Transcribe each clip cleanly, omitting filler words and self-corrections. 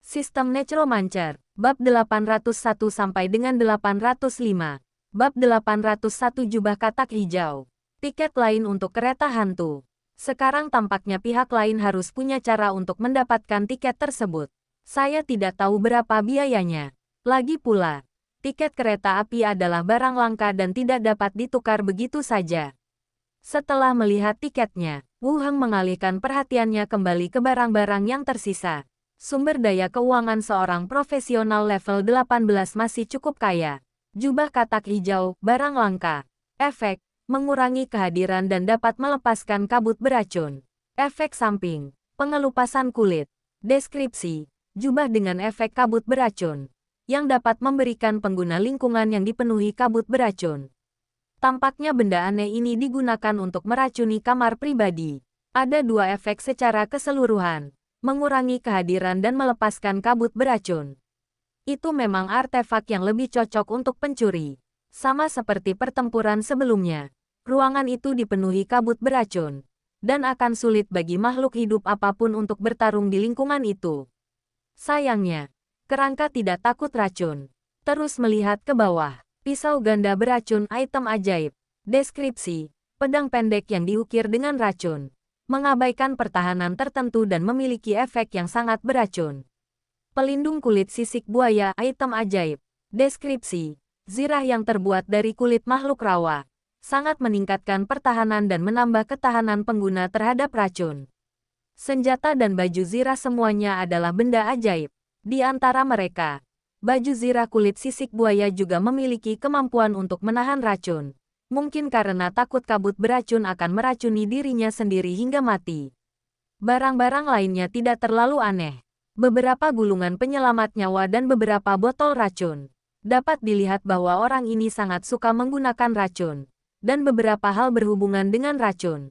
Sistem Necromancer, Bab 801 sampai dengan 805. Bab 801 Jubah Katak Hijau. Tiket lain untuk kereta hantu. Sekarang tampaknya pihak lain harus punya cara untuk mendapatkan tiket tersebut. Saya tidak tahu berapa biayanya. Lagi pula, tiket kereta api adalah barang langka dan tidak dapat ditukar begitu saja. Setelah melihat tiketnya, Wu Heng mengalihkan perhatiannya kembali ke barang-barang yang tersisa. Sumber daya keuangan seorang profesional level 18 masih cukup kaya. Jubah katak hijau, barang langka. Efek, mengurangi kehadiran dan dapat melepaskan kabut beracun. Efek samping, pengelupasan kulit. Deskripsi, jubah dengan efek kabut beracun, yang dapat memberikan pengguna lingkungan yang dipenuhi kabut beracun. Tampaknya benda aneh ini digunakan untuk meracuni kamar pribadi. Ada dua efek secara keseluruhan. Mengurangi kehadiran dan melepaskan kabut beracun. Itu memang artefak yang lebih cocok untuk pencuri. Sama seperti pertempuran sebelumnya, ruangan itu dipenuhi kabut beracun, dan akan sulit bagi makhluk hidup apapun untuk bertarung di lingkungan itu. Sayangnya, kerangka tidak takut racun. Terus melihat ke bawah, pisau ganda beracun item ajaib. Deskripsi, pedang pendek yang diukir dengan racun. Mengabaikan pertahanan tertentu dan memiliki efek yang sangat beracun. Pelindung kulit sisik buaya item ajaib. Deskripsi, zirah yang terbuat dari kulit makhluk rawa. Sangat meningkatkan pertahanan dan menambah ketahanan pengguna terhadap racun. Senjata dan baju zirah semuanya adalah benda ajaib. Di antara mereka, baju zirah kulit sisik buaya juga memiliki kemampuan untuk menahan racun. Mungkin karena takut kabut beracun akan meracuni dirinya sendiri hingga mati. Barang-barang lainnya tidak terlalu aneh. Beberapa gulungan penyelamat nyawa dan beberapa botol racun. Dapat dilihat bahwa orang ini sangat suka menggunakan racun. Dan beberapa hal berhubungan dengan racun.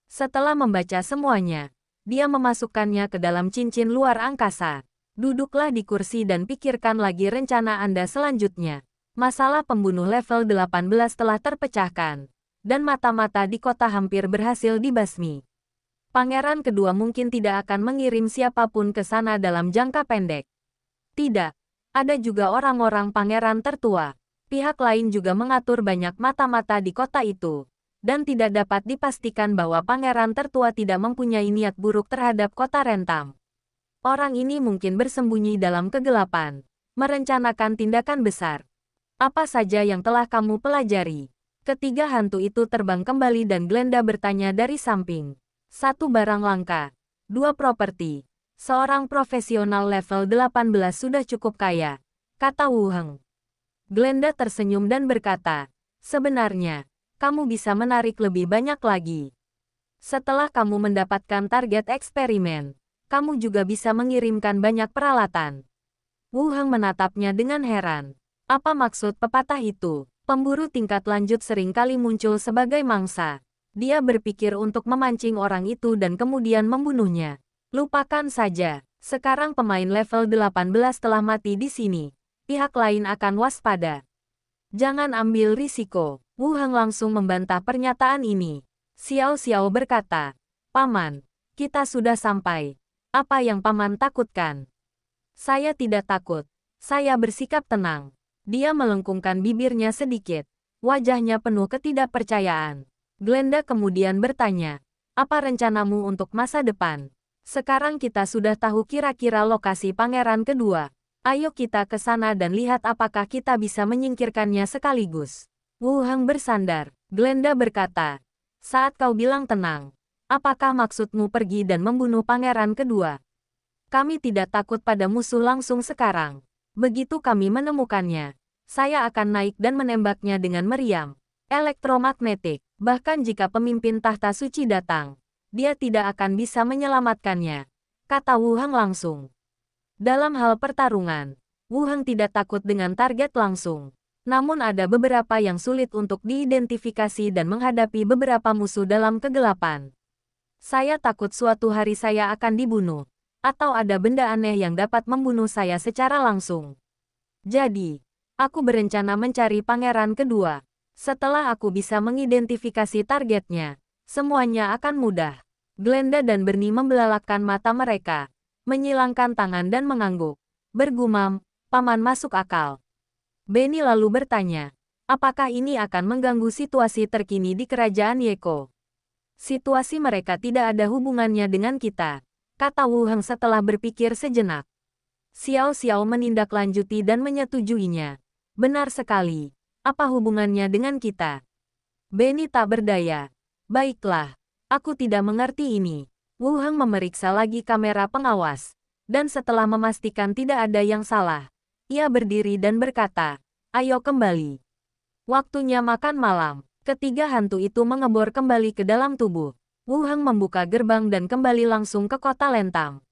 Setelah membaca semuanya, dia memasukkannya ke dalam cincin luar angkasa. Duduklah di kursi dan pikirkan lagi rencana Anda selanjutnya. Masalah pembunuh level 18 telah terpecahkan, dan mata-mata di kota hampir berhasil dibasmi. Pangeran kedua mungkin tidak akan mengirim siapapun ke sana dalam jangka pendek. Tidak, ada juga orang-orang pangeran tertua. Pihak lain juga mengatur banyak mata-mata di kota itu, dan tidak dapat dipastikan bahwa pangeran tertua tidak mempunyai niat buruk terhadap kota Rentam. Orang ini mungkin bersembunyi dalam kegelapan, merencanakan tindakan besar. Apa saja yang telah kamu pelajari? Ketiga hantu itu terbang kembali dan Glenda bertanya dari samping. 1 barang langka. 2 properti. Seorang profesional level 18 sudah cukup kaya, kata Wu Heng. Glenda tersenyum dan berkata, sebenarnya, kamu bisa menarik lebih banyak lagi. Setelah kamu mendapatkan target eksperimen, kamu juga bisa mengirimkan banyak peralatan. Wu Heng menatapnya dengan heran. Apa maksud pepatah itu? Pemburu tingkat lanjut sering kali muncul sebagai mangsa. Dia berpikir untuk memancing orang itu dan kemudian membunuhnya. Lupakan saja. Sekarang pemain level 18 telah mati di sini. Pihak lain akan waspada. Jangan ambil risiko. Wu Heng langsung membantah pernyataan ini. Xiao Xiao berkata, Paman, kita sudah sampai. Apa yang Paman takutkan? Saya tidak takut. Saya bersikap tenang. Dia melengkungkan bibirnya sedikit. Wajahnya penuh ketidakpercayaan. Glenda kemudian bertanya, apa rencanamu untuk masa depan? Sekarang kita sudah tahu kira-kira lokasi pangeran kedua. Ayo kita ke sana dan lihat apakah kita bisa menyingkirkannya sekaligus. Wu Heng bersandar. Glenda berkata, saat kau bilang tenang, apakah maksudmu pergi dan membunuh pangeran kedua? Kami tidak takut pada musuh langsung sekarang. Begitu kami menemukannya, saya akan naik dan menembaknya dengan meriam elektromagnetik. Bahkan jika pemimpin tahta suci datang, dia tidak akan bisa menyelamatkannya, kata Wu Heng langsung. Dalam hal pertarungan, Wu Heng tidak takut dengan target langsung. Namun ada beberapa yang sulit untuk diidentifikasi dan menghadapi beberapa musuh dalam kegelapan. Saya takut suatu hari saya akan dibunuh. Atau ada benda aneh yang dapat membunuh saya secara langsung. Jadi, aku berencana mencari pangeran kedua. Setelah aku bisa mengidentifikasi targetnya, semuanya akan mudah. Glenda dan Bernie membelalakkan mata mereka. menyilangkan tangan dan mengangguk. Bergumam, paman masuk akal. Benny lalu bertanya, apakah ini akan mengganggu situasi terkini di kerajaan Yeko? Situasi mereka tidak ada hubungannya dengan kita, kata Wu Heng setelah berpikir sejenak. Xiao Xiao menindaklanjuti dan menyetujuinya. Benar sekali. Apa hubungannya dengan kita? Benny tak berdaya. Baiklah, aku tidak mengerti ini. Wu Heng memeriksa lagi kamera pengawas. Dan setelah memastikan tidak ada yang salah, ia berdiri dan berkata, ayo kembali. Waktunya makan malam. Ketiga hantu itu mengebor kembali ke dalam tubuh. Wu Heng membuka gerbang dan kembali langsung ke kota Lentang.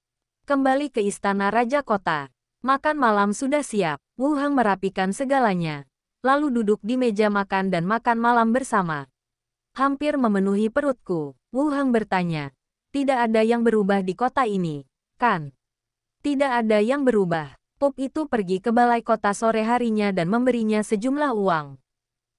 Kembali ke istana Raja Kota. Makan malam sudah siap. Wu Heng merapikan segalanya. Lalu duduk di meja makan dan makan malam bersama. Hampir memenuhi perutku. Wu Heng bertanya. Tidak ada yang berubah di kota ini, kan? Tidak ada yang berubah. Pup itu pergi ke balai kota sore harinya dan memberinya sejumlah uang.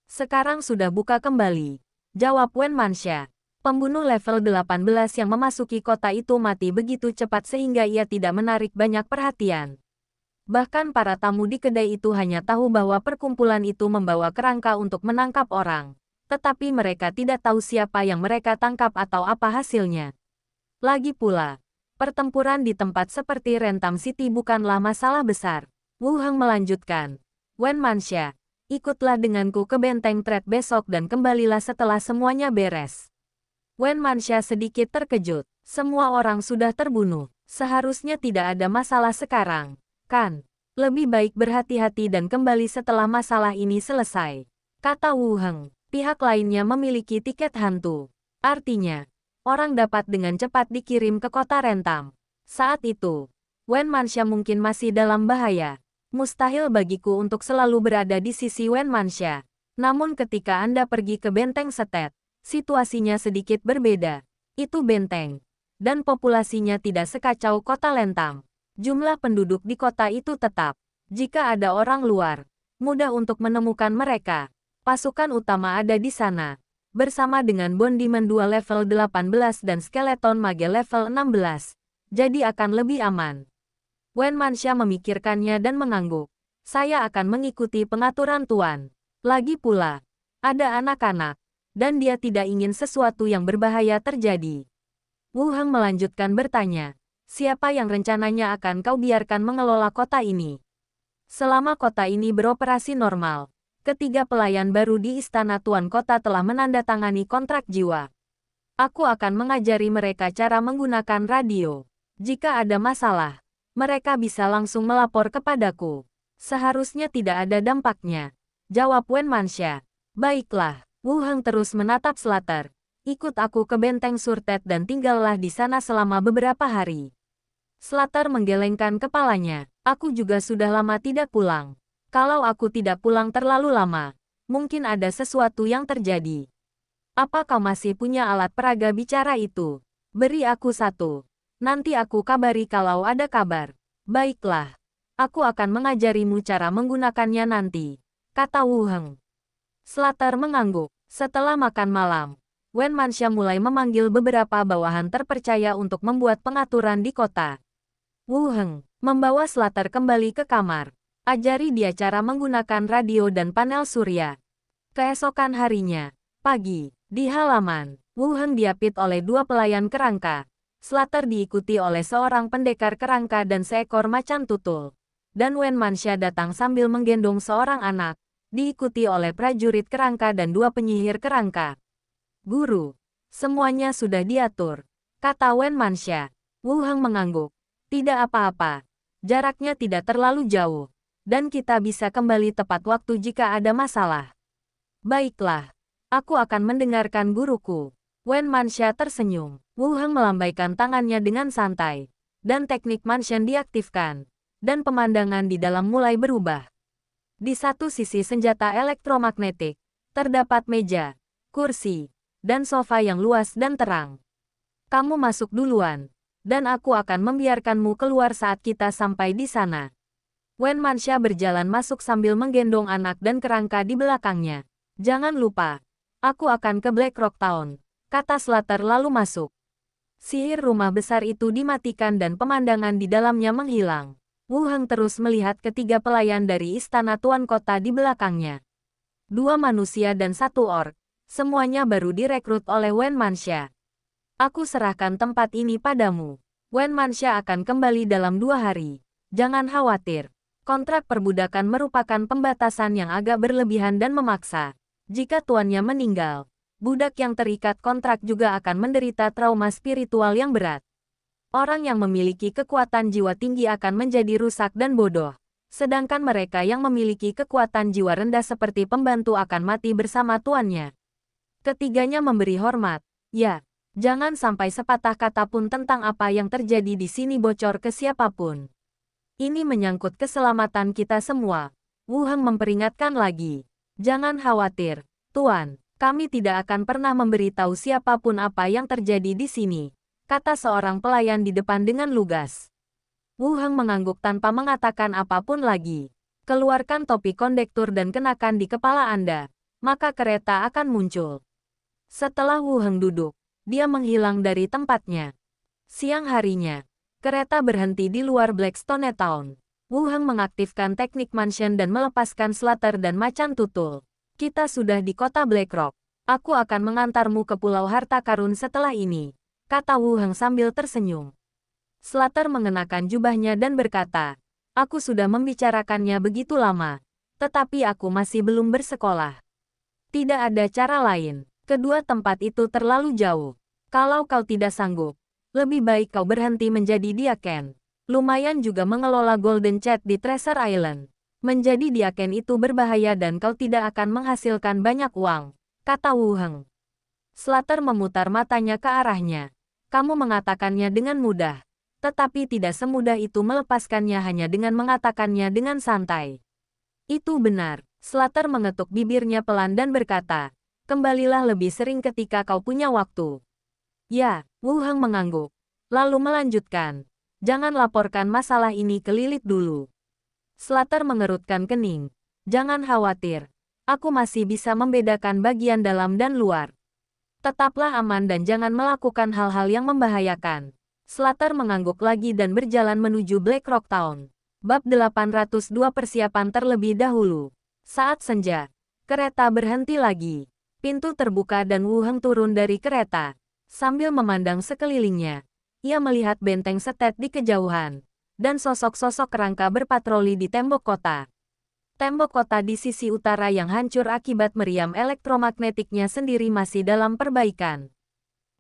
Sekarang sudah buka kembali, jawab Wen Manxia. Pembunuh level 18 yang memasuki kota itu mati begitu cepat sehingga ia tidak menarik banyak perhatian. Bahkan para tamu di kedai itu hanya tahu bahwa perkumpulan itu membawa kerangka untuk menangkap orang. Tetapi mereka tidak tahu siapa yang mereka tangkap atau apa hasilnya. Lagi pula, pertempuran di tempat seperti Rentam City bukanlah masalah besar. Wu Heng melanjutkan. Wen Manxia, ikutlah denganku ke benteng Thread besok dan kembalilah setelah semuanya beres. Wen Manxia sedikit terkejut. Semua orang sudah terbunuh. Seharusnya tidak ada masalah sekarang, kan? Lebih baik berhati-hati dan kembali setelah masalah ini selesai, kata Wu Heng. Pihak lainnya memiliki tiket hantu. Artinya, orang dapat dengan cepat dikirim ke kota Rentam. Saat itu, Wen Manxia mungkin masih dalam bahaya. Mustahil bagiku untuk selalu berada di sisi Wen Manxia. Namun ketika Anda pergi ke benteng Setet, situasinya sedikit berbeda. Itu benteng. Dan populasinya tidak sekacau kota Lentang. Jumlah penduduk di kota itu tetap. Jika ada orang luar, mudah untuk menemukan mereka. Pasukan utama ada di sana. Bersama dengan Bondiman 2 level 18 dan Skeleton Mage level 16. Jadi akan lebih aman. Wen Manxia memikirkannya dan mengangguk. Saya akan mengikuti pengaturan Tuan. Lagi pula, ada anak-anak. Dan dia tidak ingin sesuatu yang berbahaya terjadi. Wu Heng melanjutkan bertanya. Siapa yang rencananya akan kau biarkan mengelola kota ini? Selama kota ini beroperasi normal, ketiga pelayan baru di Istana Tuan Kota telah menandatangani kontrak jiwa. Aku akan mengajari mereka cara menggunakan radio. Jika ada masalah, mereka bisa langsung melapor kepadaku. Seharusnya tidak ada dampaknya, jawab Wen Manxia. Baiklah, Wu Heng terus menatap Slater. Ikut aku ke benteng Surtet dan tinggallah di sana selama beberapa hari. Slater menggelengkan kepalanya. Aku juga sudah lama tidak pulang. Kalau aku tidak pulang terlalu lama, mungkin ada sesuatu yang terjadi. Apa kau masih punya alat peraga bicara itu? Beri aku satu. Nanti aku kabari kalau ada kabar. Baiklah. Aku akan mengajarimu cara menggunakannya nanti, kata Wu Heng. Slater mengangguk. Setelah makan malam, Wen Manxia mulai memanggil beberapa bawahan terpercaya untuk membuat pengaturan di kota. Wu Heng membawa Slater kembali ke kamar. Ajari dia cara menggunakan radio dan panel surya. Keesokan harinya, pagi, di halaman, Wu Heng diapit oleh dua pelayan kerangka. Slater diikuti oleh seorang pendekar kerangka dan seekor macan tutul. Dan Wen Manxia datang sambil menggendong seorang anak, diikuti oleh prajurit kerangka dan dua penyihir kerangka. Guru, semuanya sudah diatur, kata Wen Manxia. Wu Heng mengangguk. Tidak apa-apa, jaraknya tidak terlalu jauh. Dan kita bisa kembali tepat waktu jika ada masalah. Baiklah, aku akan mendengarkan guruku. Wen Manxia tersenyum. Wu Heng melambaikan tangannya dengan santai. Dan teknik Mansion diaktifkan. Dan pemandangan di dalam mulai berubah. Di satu sisi senjata elektromagnetik, terdapat meja, kursi, dan sofa yang luas dan terang. Kamu masuk duluan. Dan aku akan membiarkanmu keluar saat kita sampai di sana. Wen Manxia berjalan masuk sambil menggendong anak dan kerangka di belakangnya. Jangan lupa, aku akan ke Black Rock Town, kata Slater lalu masuk. Sihir rumah besar itu dimatikan dan pemandangan di dalamnya menghilang. Wu Heng terus melihat ketiga pelayan dari istana tuan kota di belakangnya. 2 manusia dan 1 orc. Semuanya baru direkrut oleh Wen Manxia. Aku serahkan tempat ini padamu. Wen Manxia akan kembali dalam 2 hari. Jangan khawatir. Kontrak perbudakan merupakan pembatasan yang agak berlebihan dan memaksa. Jika tuannya meninggal, budak yang terikat kontrak juga akan menderita trauma spiritual yang berat. Orang yang memiliki kekuatan jiwa tinggi akan menjadi rusak dan bodoh. Sedangkan mereka yang memiliki kekuatan jiwa rendah seperti pembantu akan mati bersama tuannya. Ketiganya memberi hormat. Ya, jangan sampai sepatah kata pun tentang apa yang terjadi di sini bocor ke siapapun. Ini menyangkut keselamatan kita semua. Wu Heng memperingatkan lagi. Jangan khawatir, Tuan. Kami tidak akan pernah memberitahu siapapun apa yang terjadi di sini, kata seorang pelayan di depan dengan lugas. Wu Heng mengangguk tanpa mengatakan apapun lagi. Keluarkan topi kondektur dan kenakan di kepala Anda, maka kereta akan muncul. Setelah Wu Heng duduk, dia menghilang dari tempatnya. Siang harinya, kereta berhenti di luar Blackstone Town. Wu Heng mengaktifkan teknik mansion dan melepaskan Slater dan macan tutul. Kita sudah di kota Blackrock. Aku akan mengantarmu ke Pulau Harta Karun setelah ini, kata Wu Heng sambil tersenyum. Slater mengenakan jubahnya dan berkata, aku sudah membicarakannya begitu lama, tetapi aku masih belum bersekolah. Tidak ada cara lain. Kedua tempat itu terlalu jauh. Kalau kau tidak sanggup, lebih baik kau berhenti menjadi diaken. Lumayan juga mengelola Golden Chat di Treasure Island. Menjadi diaken itu berbahaya dan kau tidak akan menghasilkan banyak uang, kata Wu Heng. Slater memutar matanya ke arahnya. Kamu mengatakannya dengan mudah, tetapi tidak semudah itu melepaskannya hanya dengan mengatakannya dengan santai. Itu benar. Slater mengetuk bibirnya pelan dan berkata, kembalilah lebih sering ketika kau punya waktu. Ya, Wu Heng mengangguk. Lalu melanjutkan, jangan laporkan masalah ini ke Lilith dulu. Slater mengerutkan kening. Jangan khawatir. Aku masih bisa membedakan bagian dalam dan luar. Tetaplah aman dan jangan melakukan hal-hal yang membahayakan. Slater mengangguk lagi dan berjalan menuju Blackrock Town. Bab 802 persiapan terlebih dahulu. Saat senja, kereta berhenti lagi. Pintu terbuka dan Wu Heng turun dari kereta. Sambil memandang sekelilingnya, ia melihat benteng setet di kejauhan dan sosok-sosok kerangka berpatroli di tembok kota. Tembok kota di sisi utara yang hancur akibat meriam elektromagnetiknya sendiri masih dalam perbaikan.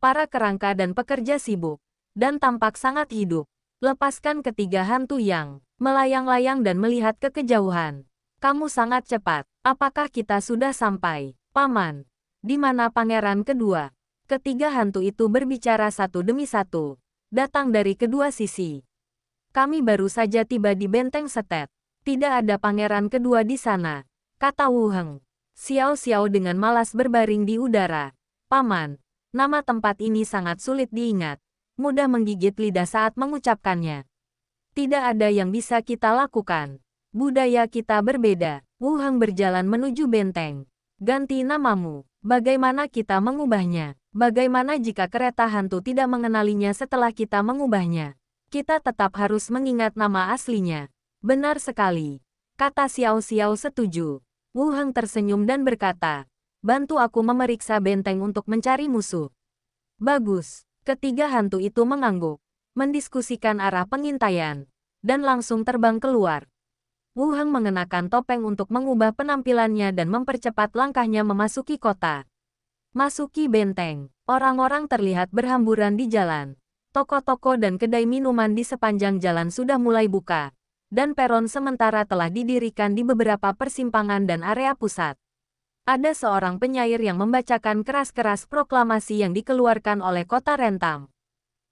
Para kerangka dan pekerja sibuk, dan tampak sangat hidup. Lepaskan ketiga hantu yang melayang-layang dan melihat ke kejauhan. Kamu sangat cepat. Apakah kita sudah sampai, Paman? Di mana pangeran kedua? Ketiga hantu itu berbicara satu demi satu, datang dari kedua sisi. Kami baru saja tiba di benteng setet. Tidak ada pangeran kedua di sana, kata Wu Heng. Xiao Xiao dengan malas berbaring di udara. Paman, nama tempat ini sangat sulit diingat. Mudah menggigit lidah saat mengucapkannya. Tidak ada yang bisa kita lakukan. Budaya kita berbeda. Wu Heng berjalan menuju benteng. Ganti namamu. Bagaimana kita mengubahnya? Bagaimana jika kereta hantu tidak mengenalinya setelah kita mengubahnya? Kita tetap harus mengingat nama aslinya. Benar sekali, kata Xiao Xiao setuju. Wu Heng tersenyum dan berkata, bantu aku memeriksa benteng untuk mencari musuh. Bagus. Ketiga hantu itu mengangguk, mendiskusikan arah pengintaian, dan langsung terbang keluar. Wu Heng mengenakan topeng untuk mengubah penampilannya dan mempercepat langkahnya memasuki kota. Masuki benteng, orang-orang terlihat berhamburan di jalan. Toko-toko dan kedai minuman di sepanjang jalan sudah mulai buka, dan peron sementara telah didirikan di beberapa persimpangan dan area pusat. Ada seorang penyair yang membacakan keras-keras proklamasi yang dikeluarkan oleh kota Rentam.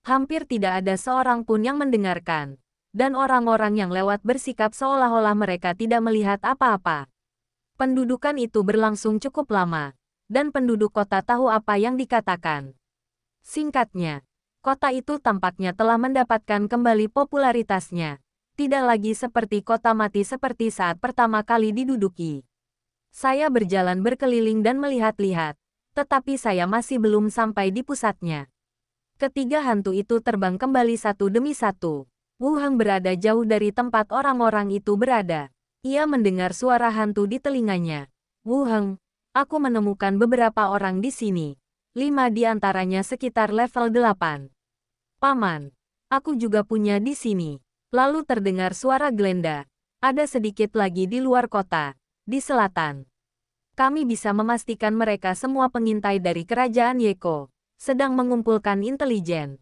Hampir tidak ada seorang pun yang mendengarkan, dan orang-orang yang lewat bersikap seolah-olah mereka tidak melihat apa-apa. Pendudukan itu berlangsung cukup lama, dan penduduk kota tahu apa yang dikatakan. Singkatnya, kota itu tampaknya telah mendapatkan kembali popularitasnya. Tidak lagi seperti kota mati seperti saat pertama kali diduduki. Saya berjalan berkeliling dan melihat-lihat, tetapi saya masih belum sampai di pusatnya. Ketiga hantu itu terbang kembali satu demi satu. Wu Heng berada jauh dari tempat orang-orang itu berada. Ia mendengar suara hantu di telinganya. Wu Heng, aku menemukan beberapa orang di sini. 5 di antaranya sekitar level 8. Paman, aku juga punya di sini. Lalu terdengar suara Glenda. Ada sedikit lagi di luar kota, di selatan. Kami bisa memastikan mereka semua pengintai dari kerajaan Yeko, sedang mengumpulkan intelijen.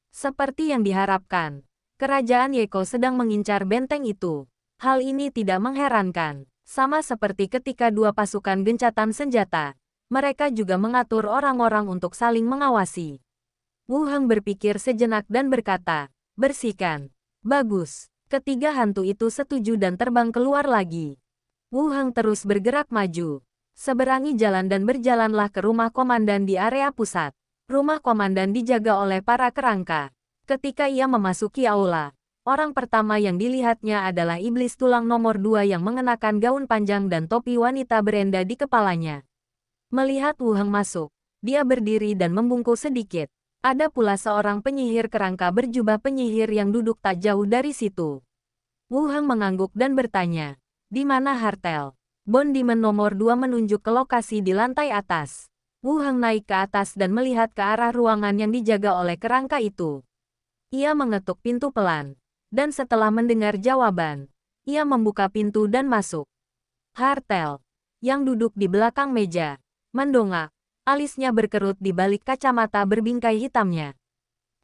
Seperti yang diharapkan, kerajaan Yeko sedang mengincar benteng itu. Hal ini tidak mengherankan. Sama seperti ketika dua pasukan gencatan senjata, mereka juga mengatur orang-orang untuk saling mengawasi. Wu Heng berpikir sejenak dan berkata, bersihkan. Bagus. Ketiga hantu itu setuju dan terbang keluar lagi. Wu Heng terus bergerak maju. Seberangi jalan dan berjalanlah ke rumah komandan di area pusat. Rumah komandan dijaga oleh para kerangka. Ketika ia memasuki aula, orang pertama yang dilihatnya adalah iblis tulang nomor 2 yang mengenakan gaun panjang dan topi wanita berenda di kepalanya. Melihat Wu Heng masuk, dia berdiri dan membungkuk sedikit. Ada pula seorang penyihir kerangka berjubah penyihir yang duduk tak jauh dari situ. Wu Heng mengangguk dan bertanya, di mana Hartel? Bone Demon nomor 2 menunjuk ke lokasi di lantai atas. Wu Heng naik ke atas dan melihat ke arah ruangan yang dijaga oleh kerangka itu. Ia mengetuk pintu pelan, dan setelah mendengar jawaban, ia membuka pintu dan masuk. Hartel, yang duduk di belakang meja, mendongak. Alisnya berkerut di balik kacamata berbingkai hitamnya.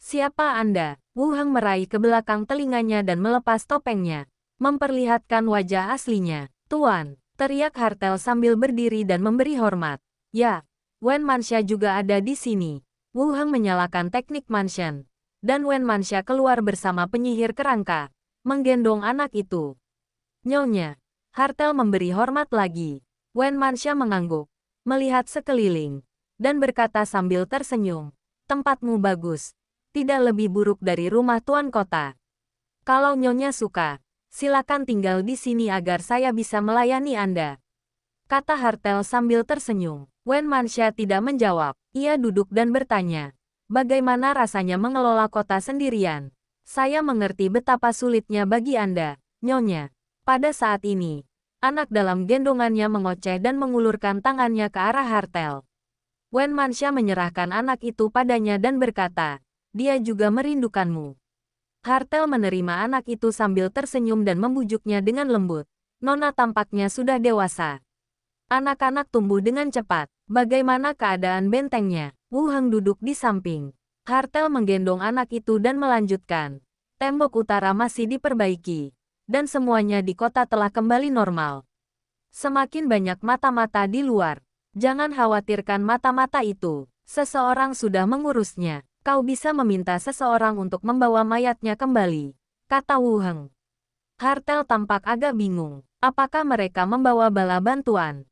Siapa Anda? Wu Heng meraih ke belakang telinganya dan melepas topengnya, memperlihatkan wajah aslinya. Tuan, teriak Hartel sambil berdiri dan memberi hormat. Ya, Wen Manxia juga ada di sini. Wu Heng menyalakan teknik Mansion, dan Wen Manxia keluar bersama penyihir kerangka, menggendong anak itu. Nyonya, Hartel memberi hormat lagi. Wen Manxia mengangguk, melihat sekeliling, dan berkata sambil tersenyum, tempatmu bagus, tidak lebih buruk dari rumah tuan kota. Kalau Nyonya suka, silakan tinggal di sini agar saya bisa melayani Anda. Kata Hartel sambil tersenyum. Wen Manxia tidak menjawab, ia duduk dan bertanya, bagaimana rasanya mengelola kota sendirian? Saya mengerti betapa sulitnya bagi Anda, Nyonya. Pada saat ini, anak dalam gendongannya mengoceh dan mengulurkan tangannya ke arah Hartel. Wen Manxia menyerahkan anak itu padanya dan berkata, dia juga merindukanmu. Hartel menerima anak itu sambil tersenyum dan membujuknya dengan lembut. Nona tampaknya sudah dewasa. Anak-anak tumbuh dengan cepat. Bagaimana keadaan bentengnya? Wu Heng duduk di samping. Hartel menggendong anak itu dan melanjutkan. Tembok utara masih diperbaiki. Dan semuanya di kota telah kembali normal. Semakin banyak mata-mata di luar. Jangan khawatirkan mata-mata itu. Seseorang sudah mengurusnya. Kau bisa meminta seseorang untuk membawa mayatnya kembali, kata Wu Heng. Hartel tampak agak bingung. Apakah mereka membawa bala bantuan?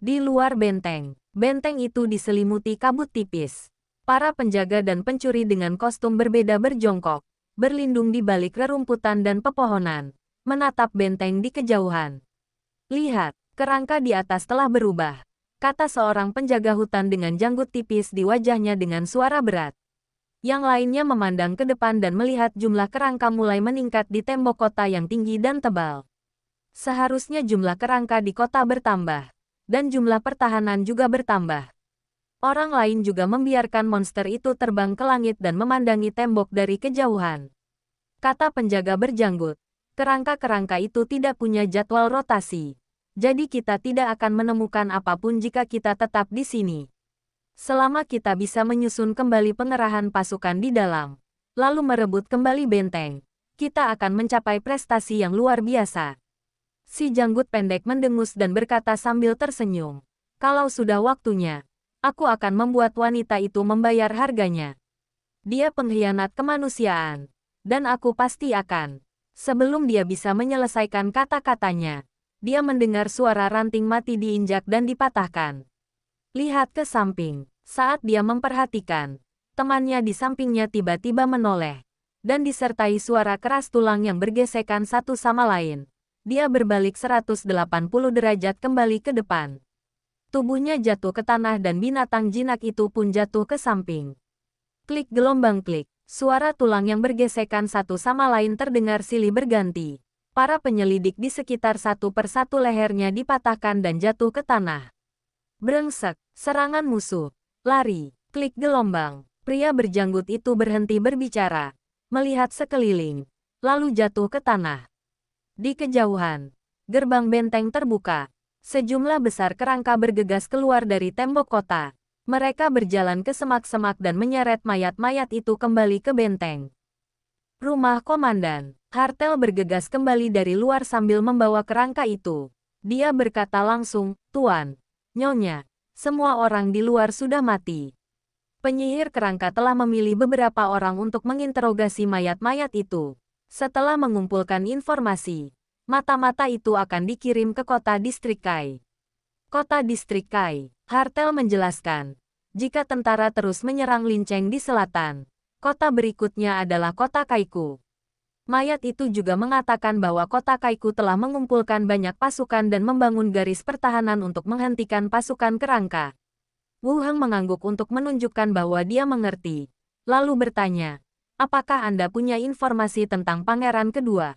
Di luar benteng, benteng itu diselimuti kabut tipis. Para penjaga dan pencuri dengan kostum berbeda berjongkok, berlindung di balik rerumputan dan pepohonan, menatap benteng di kejauhan. Lihat, kerangka di atas telah berubah, kata seorang penjaga hutan dengan janggut tipis di wajahnya dengan suara berat. Yang lainnya memandang ke depan dan melihat jumlah kerangka mulai meningkat di tembok kota yang tinggi dan tebal. Seharusnya jumlah kerangka di kota bertambah, dan jumlah pertahanan juga bertambah. Orang lain juga membiarkan monster itu terbang ke langit dan memandangi tembok dari kejauhan. Kata penjaga berjanggut, kerangka-kerangka itu tidak punya jadwal rotasi. Jadi kita tidak akan menemukan apapun jika kita tetap di sini. Selama kita bisa menyusun kembali pengerahan pasukan di dalam, lalu merebut kembali benteng, kita akan mencapai prestasi yang luar biasa. Si janggut pendek mendengus dan berkata sambil tersenyum, kalau sudah waktunya, aku akan membuat wanita itu membayar harganya. Dia pengkhianat kemanusiaan, dan aku pasti akan. Sebelum dia bisa menyelesaikan kata-katanya, dia mendengar suara ranting mati diinjak dan dipatahkan. Lihat ke samping. Saat dia memperhatikan, temannya di sampingnya tiba-tiba menoleh, dan disertai suara keras tulang yang bergesekan satu sama lain. Dia berbalik 180 derajat kembali ke depan. Tubuhnya jatuh ke tanah dan binatang jinak itu pun jatuh ke samping. Klik gelombang klik. Suara tulang yang bergesekan satu sama lain terdengar silih berganti. Para penyelidik di sekitar satu persatu lehernya dipatahkan dan jatuh ke tanah. Brengsek, serangan musuh. Lari, klik gelombang. Pria berjanggut itu berhenti berbicara. Melihat sekeliling. Lalu jatuh ke tanah. Di kejauhan, gerbang benteng terbuka. Sejumlah besar kerangka bergegas keluar dari tembok kota. Mereka berjalan ke semak-semak dan menyeret mayat-mayat itu kembali ke benteng. Rumah komandan. Hartel bergegas kembali dari luar sambil membawa kerangka itu. Dia berkata langsung, "Tuan, Nyonya, semua orang di luar sudah mati." Penyihir kerangka telah memilih beberapa orang untuk menginterogasi mayat-mayat itu. Setelah mengumpulkan informasi, mata-mata itu akan dikirim ke kota distrik Kai. Kota distrik Kai, Hartel menjelaskan. Jika tentara terus menyerang Linceng di selatan, kota berikutnya adalah kota Kaiku. Mayat itu juga mengatakan bahwa kota Kaiku telah mengumpulkan banyak pasukan dan membangun garis pertahanan untuk menghentikan pasukan kerangka. Wu Heng mengangguk untuk menunjukkan bahwa dia mengerti. Lalu bertanya, "Apakah Anda punya informasi tentang pangeran kedua?"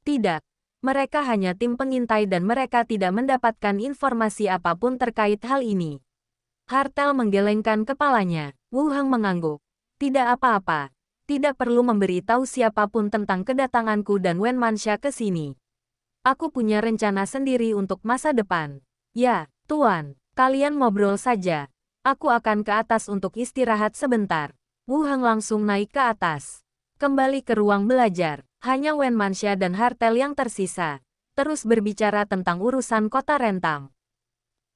"Tidak. Mereka hanya tim pengintai dan mereka tidak mendapatkan informasi apapun terkait hal ini." Hartel menggelengkan kepalanya. Wu Heng mengangguk. "Tidak apa-apa. Tidak perlu memberi tahu siapapun tentang kedatanganku dan Wen Manxia ke sini. Aku punya rencana sendiri untuk masa depan." "Ya, Tuan. Kalian ngobrol saja. Aku akan ke atas untuk istirahat sebentar." Wu Heng langsung naik ke atas. Kembali ke ruang belajar. Hanya Wen Manxia dan Hartel yang tersisa. Terus berbicara tentang urusan kota Rentang.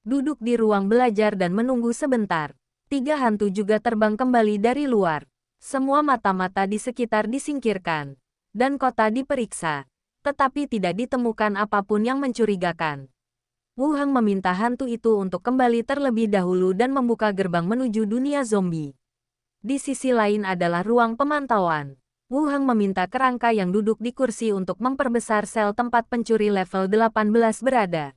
Duduk di ruang belajar dan menunggu sebentar. 3 hantu juga terbang kembali dari luar. Semua mata-mata di sekitar disingkirkan. Dan kota diperiksa. Tetapi tidak ditemukan apapun yang mencurigakan. Wu Heng meminta hantu itu untuk kembali terlebih dahulu dan membuka gerbang menuju dunia zombie. Di sisi lain adalah ruang pemantauan. Wu Heng meminta kerangka yang duduk di kursi untuk memperbesar sel tempat pencuri level 18 berada.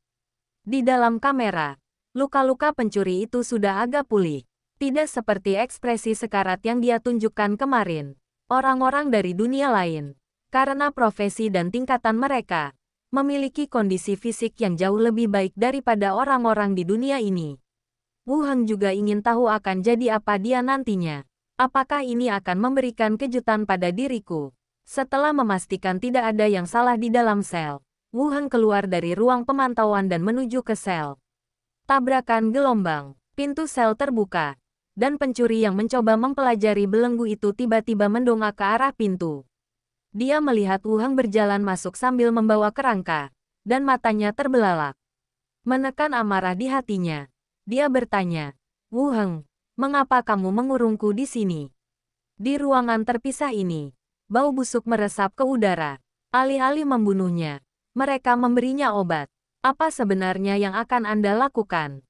Di dalam kamera, luka-luka pencuri itu sudah agak pulih. Tidak seperti ekspresi sekarat yang dia tunjukkan kemarin. Orang-orang dari dunia lain, karena profesi dan tingkatan mereka, memiliki kondisi fisik yang jauh lebih baik daripada orang-orang di dunia ini. Wu Heng juga ingin tahu akan jadi apa dia nantinya. Apakah ini akan memberikan kejutan pada diriku? Setelah memastikan tidak ada yang salah di dalam sel, Wu Heng keluar dari ruang pemantauan dan menuju ke sel. Tabrakan gelombang, pintu sel terbuka, dan pencuri yang mencoba mempelajari belenggu itu tiba-tiba mendongak ke arah pintu. Dia melihat Wu Heng berjalan masuk sambil membawa kerangka, dan matanya terbelalak. Menekan amarah di hatinya, dia bertanya, "Wu Heng, mengapa kamu mengurungku di sini?" Di ruangan terpisah ini, bau busuk meresap ke udara. Alih-alih membunuhnya, mereka memberinya obat. Apa sebenarnya yang akan Anda lakukan?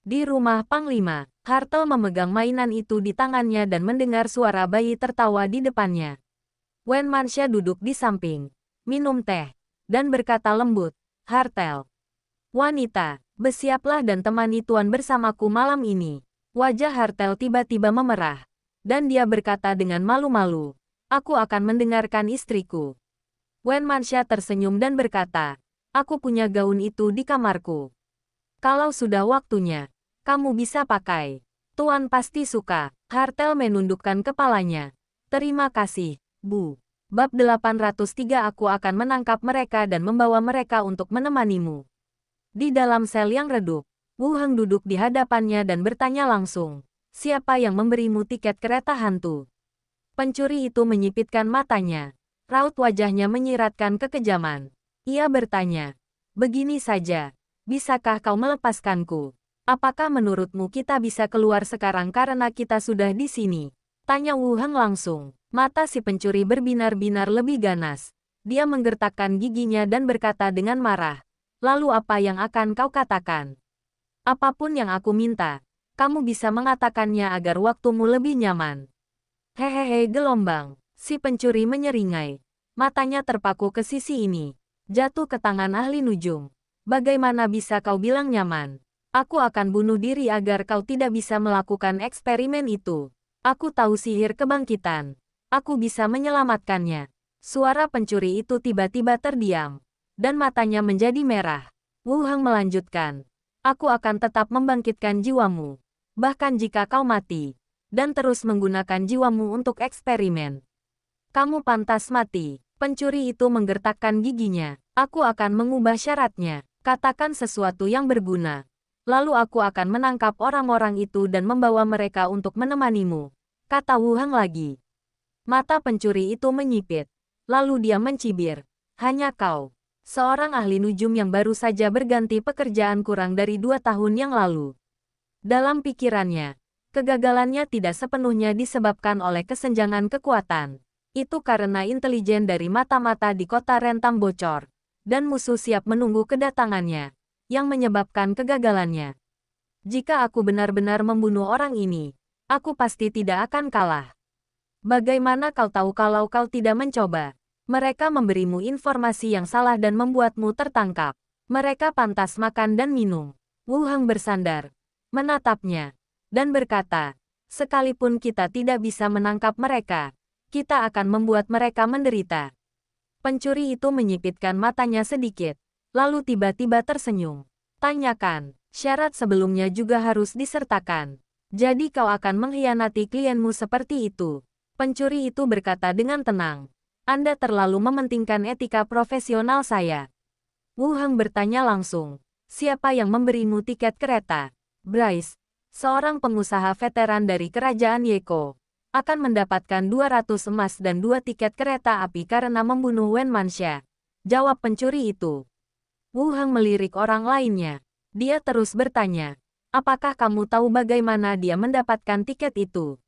Di rumah Panglima, Hartel memegang mainan itu di tangannya dan mendengar suara bayi tertawa di depannya. Wen Manxia duduk di samping, minum teh, dan berkata lembut, "Hartel, wanita, bersiaplah dan temani tuan bersamaku malam ini." Wajah Hartel tiba-tiba memerah, dan dia berkata dengan malu-malu, "Aku akan mendengarkan istriku." Wen Manxia tersenyum dan berkata, "Aku punya gaun itu di kamarku. Kalau sudah waktunya, kamu bisa pakai. Tuan pasti suka." Hartel menundukkan kepalanya. "Terima kasih, Bu." Bab 803. Aku akan menangkap mereka dan membawa mereka untuk menemanimu. Di dalam sel yang redup, Wu Heng duduk di hadapannya dan bertanya langsung, "Siapa yang memberimu tiket kereta hantu?" Pencuri itu menyipitkan matanya. Raut wajahnya menyiratkan kekejaman. Ia bertanya, "Begini saja, bisakah kau melepaskanku? Apakah menurutmu kita bisa keluar sekarang karena kita sudah di sini?" Tanya Wu Heng langsung. Mata si pencuri berbinar-binar lebih ganas. Dia menggertakkan giginya dan berkata dengan marah, "Lalu apa yang akan kau katakan?" "Apapun yang aku minta, kamu bisa mengatakannya agar waktumu lebih nyaman." "Hehehe gelombang." Si pencuri menyeringai. Matanya terpaku ke sisi ini. Jatuh ke tangan ahli nujum. "Bagaimana bisa kau bilang nyaman? Aku akan bunuh diri agar kau tidak bisa melakukan eksperimen itu." Aku tahu sihir kebangkitan. Aku bisa menyelamatkannya. Suara pencuri itu tiba-tiba terdiam, dan matanya menjadi merah. Wu Heng melanjutkan, aku akan tetap membangkitkan jiwamu. Bahkan jika kau mati, dan terus menggunakan jiwamu untuk eksperimen. Kamu pantas mati. Pencuri itu menggertakkan giginya. Aku akan mengubah syaratnya. Katakan sesuatu yang berguna. Lalu aku akan menangkap orang-orang itu dan membawa mereka untuk menemanimu. Kata Wu Heng lagi. Mata pencuri itu menyipit. Lalu dia mencibir. Hanya kau. Seorang ahli nujum yang baru saja berganti pekerjaan kurang dari 2 tahun yang lalu. Dalam pikirannya, kegagalannya tidak sepenuhnya disebabkan oleh kesenjangan kekuatan. Itu karena intelijen dari mata-mata di kota Rentam bocor, dan musuh siap menunggu kedatangannya, yang menyebabkan kegagalannya. Jika aku benar-benar membunuh orang ini, aku pasti tidak akan kalah. Bagaimana kau tahu kalau kau tidak mencoba? Mereka memberimu informasi yang salah dan membuatmu tertangkap. Mereka pantas makan dan minum. Wu Heng bersandar, menatapnya, dan berkata, sekalipun kita tidak bisa menangkap mereka, kita akan membuat mereka menderita. Pencuri itu menyipitkan matanya sedikit, lalu tiba-tiba tersenyum. Tanyakan, syarat sebelumnya juga harus disertakan. Jadi kau akan mengkhianati klienmu seperti itu. Pencuri itu berkata dengan tenang. Anda terlalu mementingkan etika profesional saya. Wu Heng bertanya langsung. Siapa yang memberimu tiket kereta? Bryce, seorang pengusaha veteran dari kerajaan Yeko, akan mendapatkan 200 emas dan 2 tiket kereta api karena membunuh Wen Manxia. Jawab pencuri itu. Wu Heng melirik orang lainnya. Dia terus bertanya, apakah kamu tahu bagaimana dia mendapatkan tiket itu?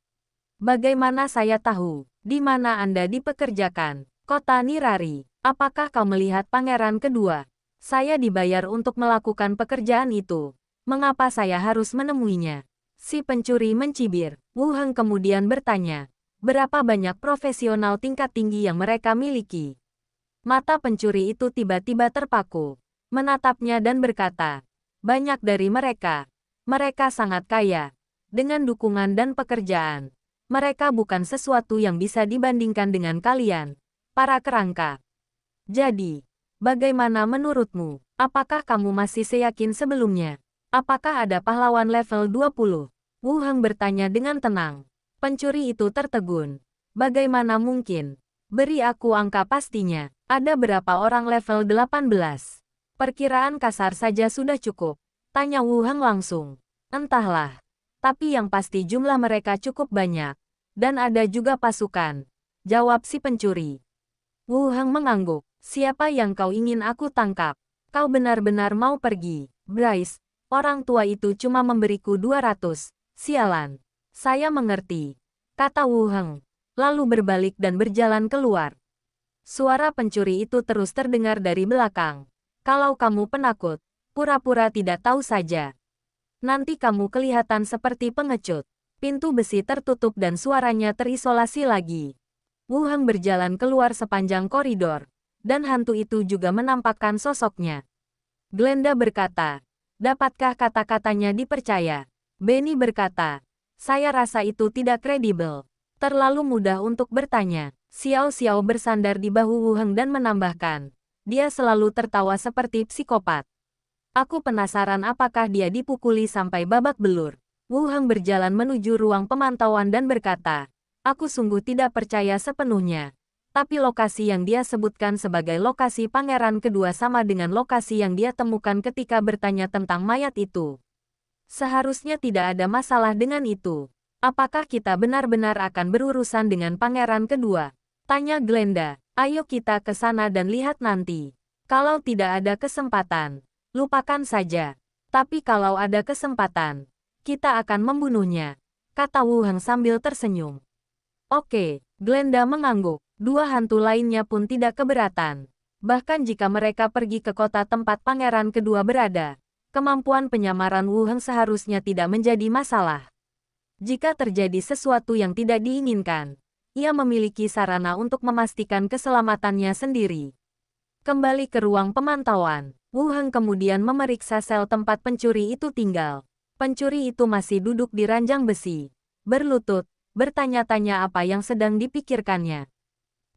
Bagaimana saya tahu? Di mana Anda dipekerjakan? Kota Nirari. Apakah kau melihat pangeran kedua? Saya dibayar untuk melakukan pekerjaan itu. Mengapa saya harus menemuinya? Si pencuri mencibir. Wu Heng kemudian bertanya, berapa banyak profesional tingkat tinggi yang mereka miliki? Mata pencuri itu tiba-tiba terpaku, menatapnya dan berkata, banyak dari mereka. Mereka sangat kaya. Dengan dukungan dan pekerjaan, mereka bukan sesuatu yang bisa dibandingkan dengan kalian, para kerangka. Jadi, bagaimana menurutmu? Apakah kamu masih seyakin sebelumnya? Apakah ada pahlawan level 20? Wu Heng bertanya dengan tenang. Pencuri itu tertegun. Bagaimana mungkin? Beri aku angka pastinya. Ada berapa orang level 18? Perkiraan kasar saja sudah cukup. Tanya Wu Heng langsung. Entahlah. Tapi yang pasti jumlah mereka cukup banyak. Dan ada juga pasukan. Jawab si pencuri. Wu Heng mengangguk. Siapa yang kau ingin aku tangkap? Kau benar-benar mau pergi? Bryce, orang tua itu cuma memberiku 200. Sialan. Saya mengerti. Kata Wu Heng. Lalu berbalik dan berjalan keluar. Suara pencuri itu terus terdengar dari belakang. Kalau kamu penakut, pura-pura tidak tahu saja. Nanti kamu kelihatan seperti pengecut. Pintu besi tertutup dan suaranya terisolasi lagi. Wu Heng berjalan keluar sepanjang koridor. Dan hantu itu juga menampakkan sosoknya. Glenda berkata, dapatkah kata-katanya dipercaya? Benny berkata, saya rasa itu tidak kredibel. Terlalu mudah untuk bertanya. Xiao Xiao bersandar di bahu Wu Heng dan menambahkan, dia selalu tertawa seperti psikopat. Aku penasaran apakah dia dipukuli sampai babak belur. Wu Heng berjalan menuju ruang pemantauan dan berkata, aku sungguh tidak percaya sepenuhnya. Tapi lokasi yang dia sebutkan sebagai lokasi pangeran kedua sama dengan lokasi yang dia temukan ketika bertanya tentang mayat itu. Seharusnya tidak ada masalah dengan itu. Apakah kita benar-benar akan berurusan dengan pangeran kedua? Tanya Glenda. Ayo kita ke sana dan lihat nanti. Kalau tidak ada kesempatan, lupakan saja. Tapi kalau ada kesempatan, kita akan membunuhnya. Kata Wu Heng sambil tersenyum. Oke, Glenda mengangguk. 2 hantu lainnya pun tidak keberatan. Bahkan jika mereka pergi ke kota tempat pangeran kedua berada, kemampuan penyamaran Wu Heng seharusnya tidak menjadi masalah. Jika terjadi sesuatu yang tidak diinginkan, ia memiliki sarana untuk memastikan keselamatannya sendiri. Kembali ke ruang pemantauan, Wu Heng kemudian memeriksa sel tempat pencuri itu tinggal. Pencuri itu masih duduk di ranjang besi, berlutut, bertanya-tanya apa yang sedang dipikirkannya.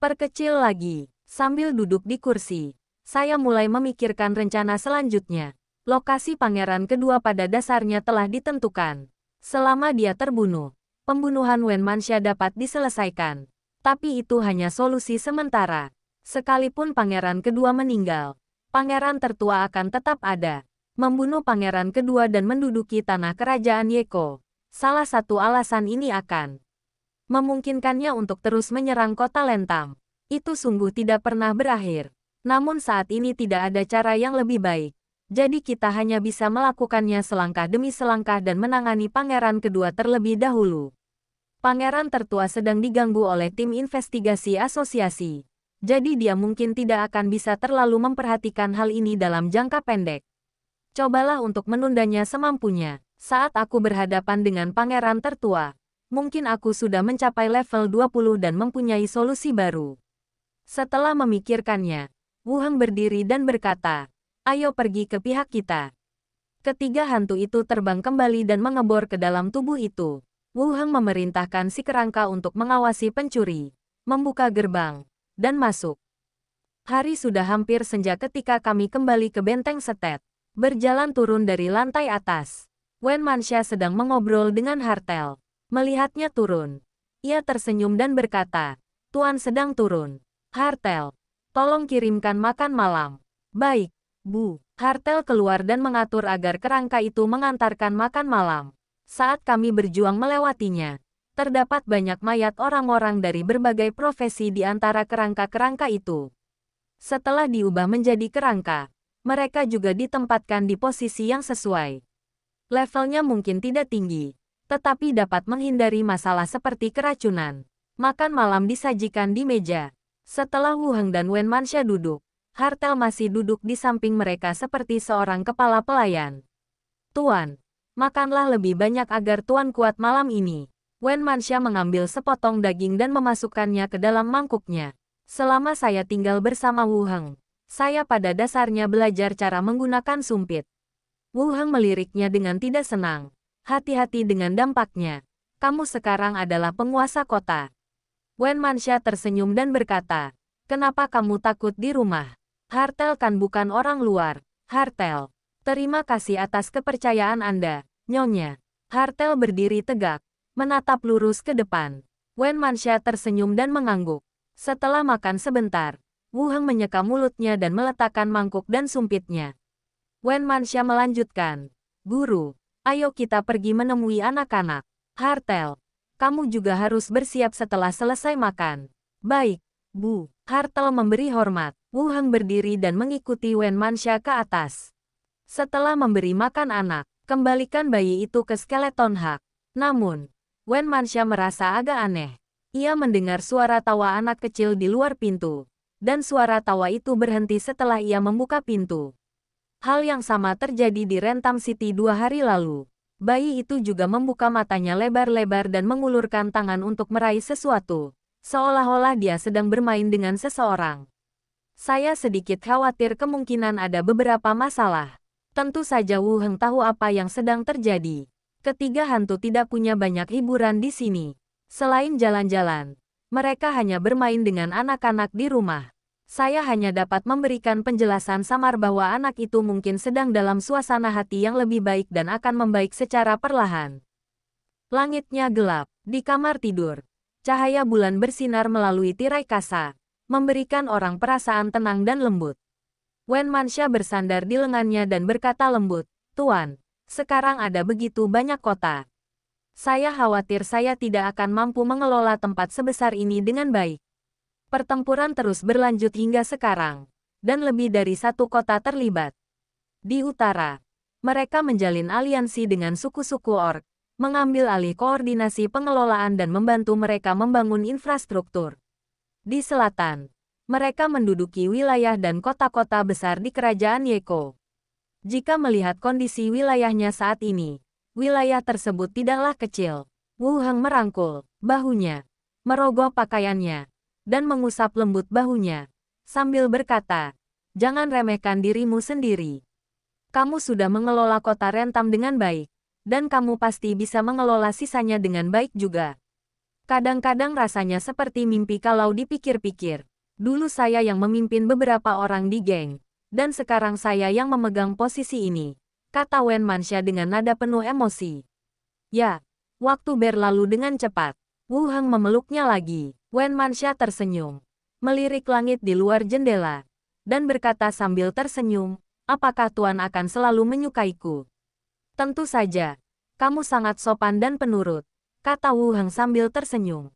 Perkecil lagi, sambil duduk di kursi, saya mulai memikirkan rencana selanjutnya. Lokasi pangeran kedua pada dasarnya telah ditentukan. Selama dia terbunuh, pembunuhan Wen Manxia dapat diselesaikan. Tapi itu hanya solusi sementara. Sekalipun pangeran kedua meninggal, pangeran tertua akan tetap ada. Membunuh pangeran kedua dan menduduki tanah kerajaan Yeko. Salah satu alasan ini akan memungkinkannya untuk terus menyerang kota Lentam. Itu sungguh tidak pernah berakhir. Namun saat ini tidak ada cara yang lebih baik. Jadi kita hanya bisa melakukannya selangkah demi selangkah dan menangani pangeran kedua terlebih dahulu. Pangeran tertua sedang diganggu oleh tim investigasi asosiasi. Jadi dia mungkin tidak akan bisa terlalu memperhatikan hal ini dalam jangka pendek. Cobalah untuk menundanya semampunya. Saat aku berhadapan dengan pangeran tertua, mungkin aku sudah mencapai level 20 dan mempunyai solusi baru. Setelah memikirkannya, Wu Heng berdiri dan berkata, "Ayo pergi ke pihak kita." Ketiga hantu itu terbang kembali dan mengebor ke dalam tubuh itu. Wu Heng memerintahkan si kerangka untuk mengawasi pencuri, membuka gerbang, dan masuk. Hari sudah hampir senja ketika kami kembali ke benteng setet. Berjalan turun dari lantai atas, Wen Manxia sedang mengobrol dengan Hartel. Melihatnya turun, ia tersenyum dan berkata, "Tuan sedang turun. Hartel, tolong kirimkan makan malam." "Baik, Bu." Hartel keluar dan mengatur agar kerangka itu mengantarkan makan malam. Saat kami berjuang melewatinya, terdapat banyak mayat orang-orang dari berbagai profesi di antara kerangka-kerangka itu. Setelah diubah menjadi kerangka, mereka juga ditempatkan di posisi yang sesuai. Levelnya mungkin tidak tinggi, tetapi dapat menghindari masalah seperti keracunan. Makan malam disajikan di meja. Setelah Wu Heng dan Wen Manxia duduk, Hartel masih duduk di samping mereka seperti seorang kepala pelayan. "Tuan, makanlah lebih banyak agar Tuan kuat malam ini." Wen Manxia mengambil sepotong daging dan memasukkannya ke dalam mangkuknya. "Selama saya tinggal bersama Wu Heng, saya pada dasarnya belajar cara menggunakan sumpit." Wu Heng meliriknya dengan tidak senang. "Hati-hati dengan dampaknya. Kamu sekarang adalah penguasa kota." Wen Manxia tersenyum dan berkata, "Kenapa kamu takut di rumah? Hartel kan bukan orang luar." "Hartel, terima kasih atas kepercayaan Anda, Nyonya." Hartel berdiri tegak, menatap lurus ke depan. Wen Manxia tersenyum dan mengangguk. Setelah makan sebentar, Wu Heng menyeka mulutnya dan meletakkan mangkuk dan sumpitnya. Wen Manxia melanjutkan, "Guru, ayo kita pergi menemui anak-anak. Hartel, kamu juga harus bersiap setelah selesai makan." "Baik, Bu." Hartel memberi hormat. Wu Heng berdiri dan mengikuti Wen Manxia ke atas. Setelah memberi makan anak, kembalikan bayi itu ke skeleton hak. Namun, Wen Manxia merasa agak aneh. Ia mendengar suara tawa anak kecil di luar pintu, dan suara tawa itu berhenti setelah ia membuka pintu. Hal yang sama terjadi di Rentam City 2 hari lalu. Bayi itu juga membuka matanya lebar-lebar dan mengulurkan tangan untuk meraih sesuatu, seolah-olah dia sedang bermain dengan seseorang. Saya sedikit khawatir kemungkinan ada beberapa masalah. Tentu saja Wu Heng tahu apa yang sedang terjadi. Ketiga hantu tidak punya banyak hiburan di sini. Selain jalan-jalan, mereka hanya bermain dengan anak-anak di rumah. Saya hanya dapat memberikan penjelasan samar bahwa anak itu mungkin sedang dalam suasana hati yang lebih baik dan akan membaik secara perlahan. Langitnya gelap. Di kamar tidur, cahaya bulan bersinar melalui tirai kaca, memberikan orang perasaan tenang dan lembut. Wen Manxia bersandar di lengannya dan berkata lembut, "Tuan, sekarang ada begitu banyak kota. Saya khawatir saya tidak akan mampu mengelola tempat sebesar ini dengan baik." Pertempuran terus berlanjut hingga sekarang, dan lebih dari satu kota terlibat. Di utara, mereka menjalin aliansi dengan suku-suku orc, mengambil alih koordinasi pengelolaan dan membantu mereka membangun infrastruktur. Di selatan, mereka menduduki wilayah dan kota-kota besar di kerajaan Yeko. Jika melihat kondisi wilayahnya saat ini, wilayah tersebut tidaklah kecil. Wu Heng merangkul bahunya, merogoh pakaiannya, dan mengusap lembut bahunya, sambil berkata, "Jangan remehkan dirimu sendiri. Kamu sudah mengelola kota Rentam dengan baik, dan kamu pasti bisa mengelola sisanya dengan baik juga." Kadang-kadang rasanya seperti mimpi kalau dipikir-pikir. Dulu saya yang memimpin beberapa orang di geng, dan sekarang saya yang memegang posisi ini, kata Wen Manxia dengan nada penuh emosi. Ya, waktu berlalu dengan cepat. Wu Heng memeluknya lagi. Wen Manxia tersenyum, melirik langit di luar jendela, dan berkata sambil tersenyum, apakah Tuan akan selalu menyukaiku? Tentu saja. Kamu sangat sopan dan penurut, kata Wu Heng sambil tersenyum.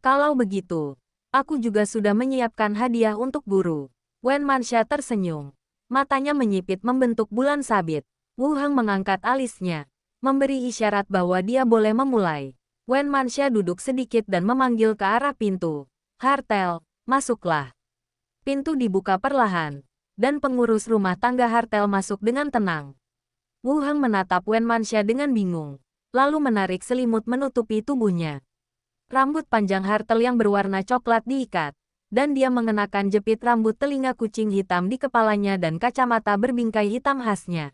Kalau begitu, aku juga sudah menyiapkan hadiah untuk guru. Wen Manxia tersenyum. Matanya menyipit membentuk bulan sabit. Wu Heng mengangkat alisnya, memberi isyarat bahwa dia boleh memulai. Wen Manxia duduk sedikit dan memanggil ke arah pintu. Hartel, masuklah. Pintu dibuka perlahan, dan pengurus rumah tangga Hartel masuk dengan tenang. Wu Heng menatap Wen Manxia dengan bingung, lalu menarik selimut menutupi tubuhnya. Rambut panjang Hartel yang berwarna coklat diikat, dan dia mengenakan jepit rambut telinga kucing hitam di kepalanya dan kacamata berbingkai hitam khasnya.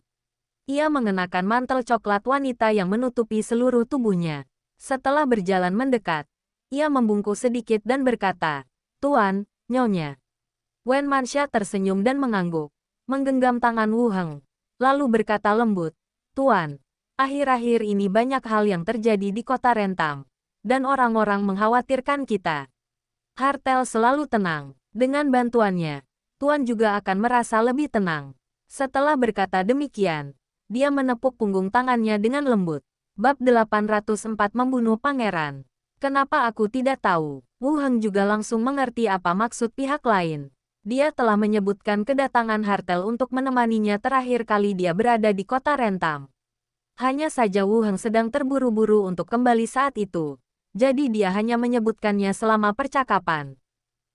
Ia mengenakan mantel coklat wanita yang menutupi seluruh tubuhnya. Setelah berjalan mendekat, ia membungkuk sedikit dan berkata, "Tuan, Nyonya." Wen Manxia tersenyum dan mengangguk, menggenggam tangan Wu Heng, lalu berkata lembut, "Tuan, akhir-akhir ini banyak hal yang terjadi di kota Rentam, dan orang-orang mengkhawatirkan kita. Hartel selalu tenang. Dengan bantuannya, Tuan juga akan merasa lebih tenang." Setelah berkata demikian, dia menepuk punggung tangannya dengan lembut. Bab 804 Membunuh Pangeran. Kenapa aku tidak tahu? Wu Heng juga langsung mengerti apa maksud pihak lain. Dia telah menyebutkan kedatangan Hartel untuk menemaninya terakhir kali dia berada di kota Rentam. Hanya saja Wu Heng sedang terburu-buru untuk kembali saat itu. Jadi dia hanya menyebutkannya selama percakapan.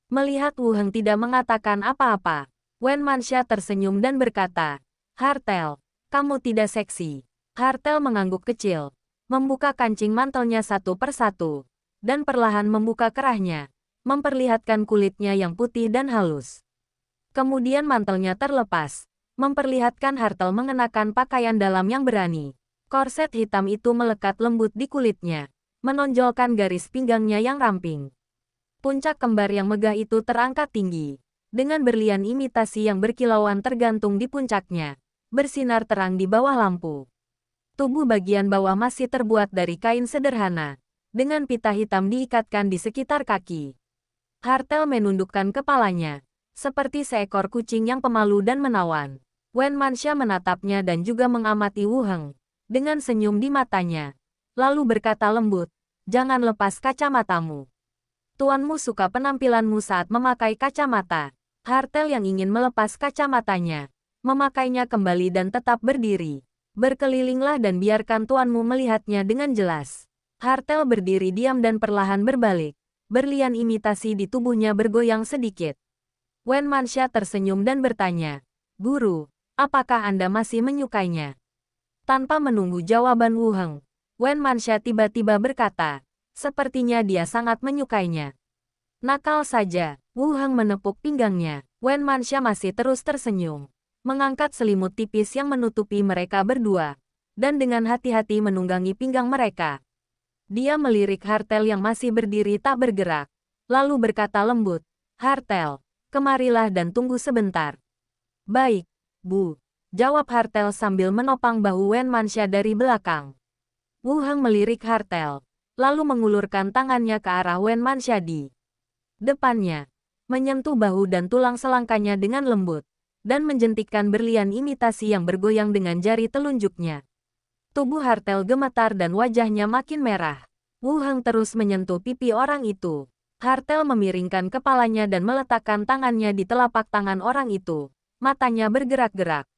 Melihat Wu Heng tidak mengatakan apa-apa, Wen Manxia tersenyum dan berkata, "Hartel, kamu tidak seksi." Hartel mengangguk kecil, membuka kancing mantelnya satu persatu, dan perlahan membuka kerahnya, memperlihatkan kulitnya yang putih dan halus. Kemudian mantelnya terlepas, memperlihatkan Hartel mengenakan pakaian dalam yang berani. Korset hitam itu melekat lembut di kulitnya, menonjolkan garis pinggangnya yang ramping. Puncak kembar yang megah itu terangkat tinggi, dengan berlian imitasi yang berkilauan tergantung di puncaknya, bersinar terang di bawah lampu. Tubuh bagian bawah masih terbuat dari kain sederhana, dengan pita hitam diikatkan di sekitar kaki. Hartel menundukkan kepalanya, seperti seekor kucing yang pemalu dan menawan. Wen Manxia menatapnya dan juga mengamati Wu Heng, dengan senyum di matanya. Lalu berkata lembut, "Jangan lepas kacamatamu. Tuanmu suka penampilanmu saat memakai kacamata." Hartel yang ingin melepas kacamatanya, memakainya kembali dan tetap berdiri. "Berkelilinglah dan biarkan tuanmu melihatnya dengan jelas." Hartel berdiri diam dan perlahan berbalik. Berlian imitasi di tubuhnya bergoyang sedikit. Wen Manxia tersenyum dan bertanya, "Guru, apakah Anda masih menyukainya?" Tanpa menunggu jawaban Wu Heng, Wen Manxia tiba-tiba berkata, "Sepertinya dia sangat menyukainya." "Nakal saja." Wu Heng menepuk pinggangnya. Wen Manxia masih terus tersenyum, mengangkat selimut tipis yang menutupi mereka berdua, dan dengan hati-hati menunggangi pinggang mereka. Dia melirik Hartel yang masih berdiri tak bergerak, lalu berkata lembut, "Hartel, kemarilah dan tunggu sebentar." "Baik, Bu," jawab Hartel sambil menopang bahu Wen Manxia dari belakang. Wu Heng melirik Hartel, lalu mengulurkan tangannya ke arah Wen Manxia di depannya, menyentuh bahu dan tulang selangkanya dengan lembut, dan menjentikkan berlian imitasi yang bergoyang dengan jari telunjuknya. Tubuh Hartel gemetar dan wajahnya makin merah. Wu Heng terus menyentuh pipi orang itu. Hartel memiringkan kepalanya dan meletakkan tangannya di telapak tangan orang itu. Matanya bergerak-gerak.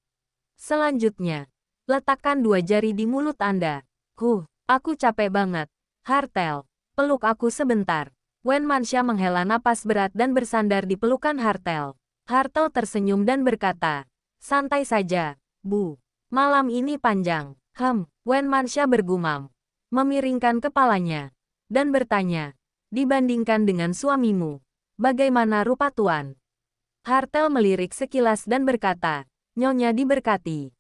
"Selanjutnya, letakkan 2 jari di mulut Anda." Aku capek banget." "Hartel, peluk aku sebentar." Wen Manxia menghela napas berat dan bersandar di pelukan Hartel. Hartel tersenyum dan berkata, "Santai saja, Bu. Malam ini panjang." Wen Manxia bergumam, memiringkan kepalanya, dan bertanya, "Dibandingkan dengan suamimu, bagaimana rupa Tuan?" Hartel melirik sekilas dan berkata, "Nyonya diberkati."